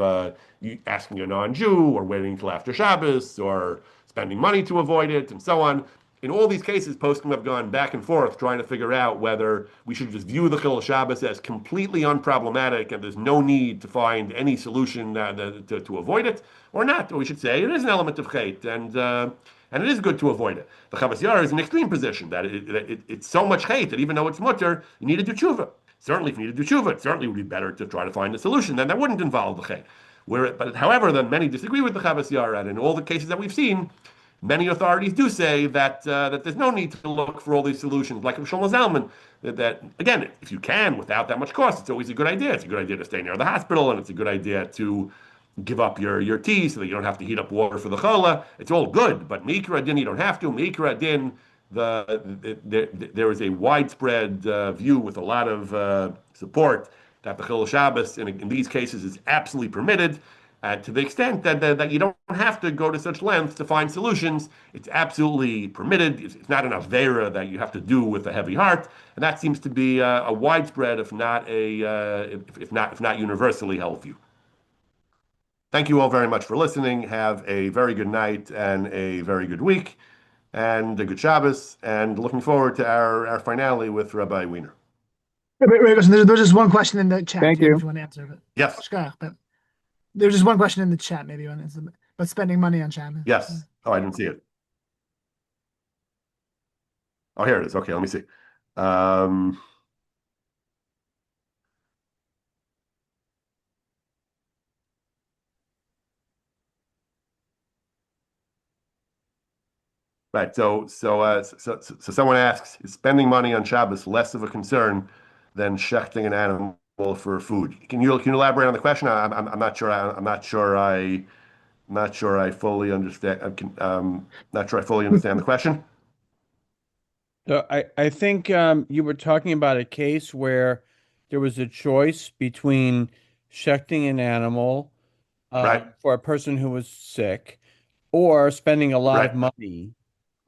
asking a non-Jew or waiting until after Shabbos or spending money to avoid it and so on. In all these cases, Poskim have gone back and forth trying to figure out whether we should just view the Chilul Shabbos as completely unproblematic and there's no need to find any solution to avoid it, or not. Or we should say it is an element of Chet, and it is good to avoid it. The Chavas Yair is an extreme position that it's so much Chet that even though it's mutter, you need to do tshuva. Certainly, if you need to do tshuva, it certainly would be better to try to find a solution. Then that wouldn't involve the Chet. But however, then many disagree with the Chavas Yair, and in all the cases that we've seen, many authorities do say that there's no need to look for all these solutions, like Shlomo Zalman. That again, if you can, without that much cost, it's always a good idea. It's a good idea to stay near the hospital, and it's a good idea to give up your tea so that you don't have to heat up water for the choleh. It's all good, but mikra din you don't have to. Mikra din there is a widespread view with a lot of support that the Chilul Shabbos in these cases is absolutely permitted. To the extent that you don't have to go to such lengths to find solutions, it's absolutely permitted. It's not an avera that you have to do with a heavy heart, and that seems to be a widespread, if not universally held view. Thank you all very much for listening. Have a very good night and a very good week, and a good Shabbos, and looking forward to our finale with Rabbi Wiener. There's just one question in the chat. Thank If you. you want to answer it. Yes. But there's just one question in the chat. Maybe you want to answer, but spending money on Shabbos. Yes. Oh, I didn't see it. Oh, here it is. Okay, let me see. Right. So someone asks, is spending money on Shabbos less of a concern than shechting an animal for food? Can you elaborate on the question? I'm not sure. Not sure I fully understand. Not sure I fully understand the question. So I think you were talking about a case where there was a choice between shechting an animal Right. for a person who was sick or spending a lot of Right. money.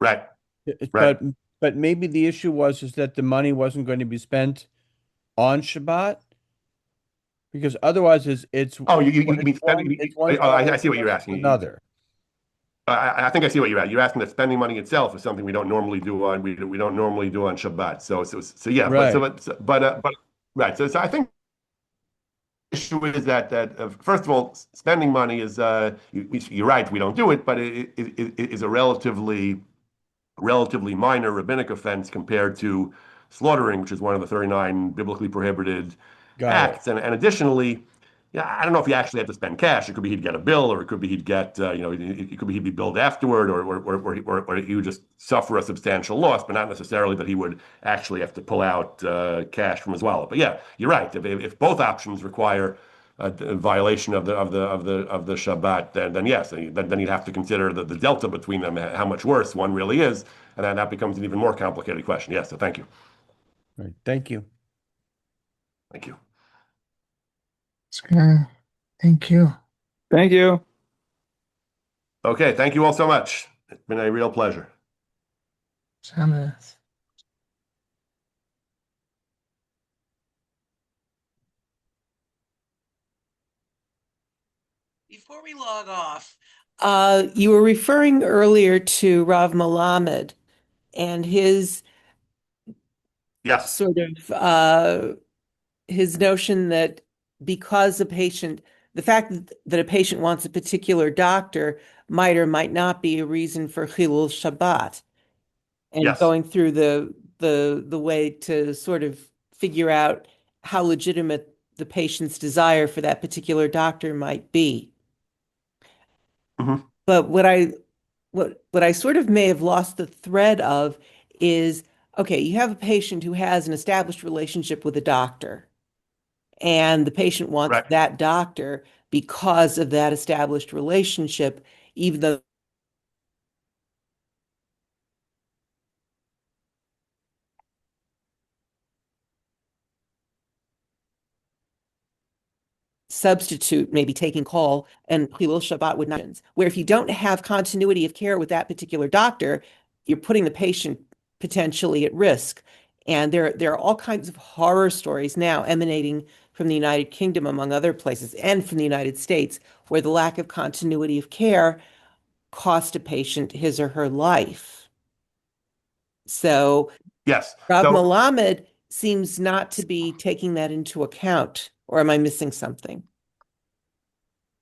Right. But Right. but maybe the issue was is that the money wasn't going to be spent on Shabbat because otherwise it's Oh, you mean spending? it's one Oh, I follows see what you're asking. another. I think I see what you're at. You're asking that spending money itself is something we don't normally do on we don't normally do on Shabbat. So yeah, Right. but right. So I think the issue is that first of all, spending money is you're right. We don't do it, but it is a relatively minor rabbinic offense compared to slaughtering, which is one of the 39 biblically prohibited Got it. acts. And additionally, yeah, I don't know if you actually have to spend cash. It could be he'd get a bill, or it could be he'd get, it could be he'd be billed afterward, or he would just suffer a substantial loss, but not necessarily that he would actually have to pull out cash from his wallet. But yeah, you're right. If both options require a violation of the Shabbat, then yes, then you'd have to consider the delta between them, how much worse one really is, and then that becomes an even more complicated question. Yes, so thank you. Right. Thank you. Thank you. Thank you. Thank you. Okay, thank you all so much. It's been a real pleasure. Shabbos. Before we log off, you were referring earlier to Rav Malamed and his Yes. sort of his notion that because the fact that a patient wants a particular doctor might or might not be a reason for Chilul Shabbat, and Yes. going through the way to sort of figure out how legitimate the patient's desire for that particular doctor might be. Mhm. But what I sort of may have lost the thread of is okay, you have a patient who has an established relationship with a doctor, and the patient wants Right. that doctor because of that established relationship, even though substitute maybe taking call and Chilul Shabbat would not. Where if you don't have continuity of care with that particular doctor, you're putting the patient potentially at risk. And there are all kinds of horror stories now emanating from the United Kingdom, among other places, and from the United States, where the lack of continuity of care cost a patient his or her life. So Yes. Rav So Melamed seems not to be taking that into account, or am I missing something?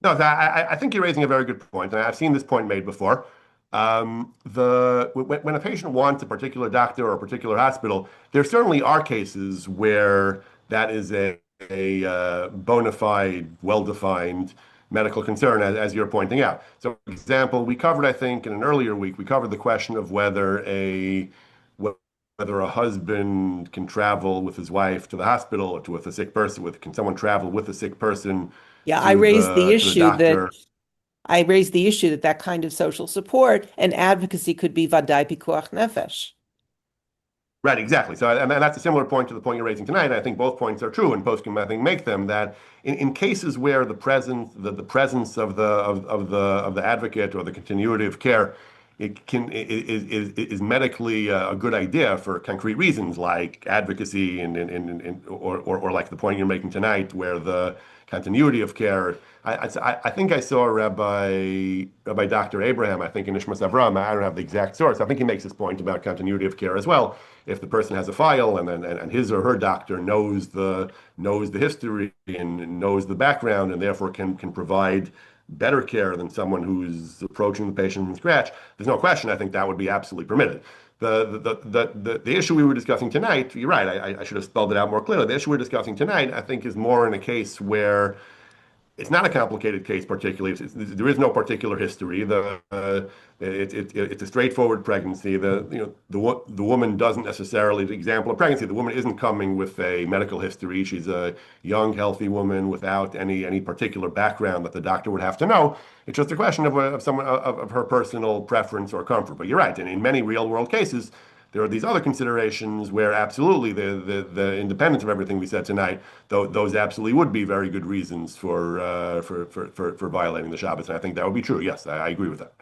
no, I think you're raising a very good point, and I've seen this point made before. When a patient wants a particular doctor or a particular hospital, there certainly are cases where that is a bona fide, well-defined medical concern, as you're pointing out. So, for example, we covered, I think, in an earlier week, we covered the question of whether a husband can travel with his wife to the hospital or to with a sick person. Can someone travel with a sick person Yeah, to the doctor? I raised the issue that that kind of social support and advocacy could be vadai pikuach nefesh. Right, exactly. So, and that's a similar point to the point you're raising tonight. I think both points are true, and poskim, I think, make them that in cases where the presence of the advocate or the continuity of care is medically a good idea for concrete reasons like advocacy or like the point you're making tonight, where the continuity of care. I think I saw Rabbi Dr. Abraham, I think in Ishmael Avram, I don't have the exact source. I think he makes this point about continuity of care as well. If the person has a file and his or her doctor knows the history and knows the background and therefore can provide better care than someone who's approaching the patient from scratch, there's no question. I think that would be absolutely permitted. The issue we were discussing tonight, you're right, I should have spelled it out more clearly. The issue we're discussing tonight, I think, is more in a case where it's not a complicated case particularly. There is no particular history. It's a straightforward pregnancy. The woman doesn't necessarily, the example of pregnancy, the woman isn't coming with a medical history. She's a young, healthy woman without any particular background that the doctor would have to know. It's just a question of her personal preference or comfort. But you're right, and in many real world cases, there are these other considerations where absolutely the independence of everything we said tonight, those absolutely would be very good reasons for violating the Shabbos, and I think that would be true. Yes, I agree with that.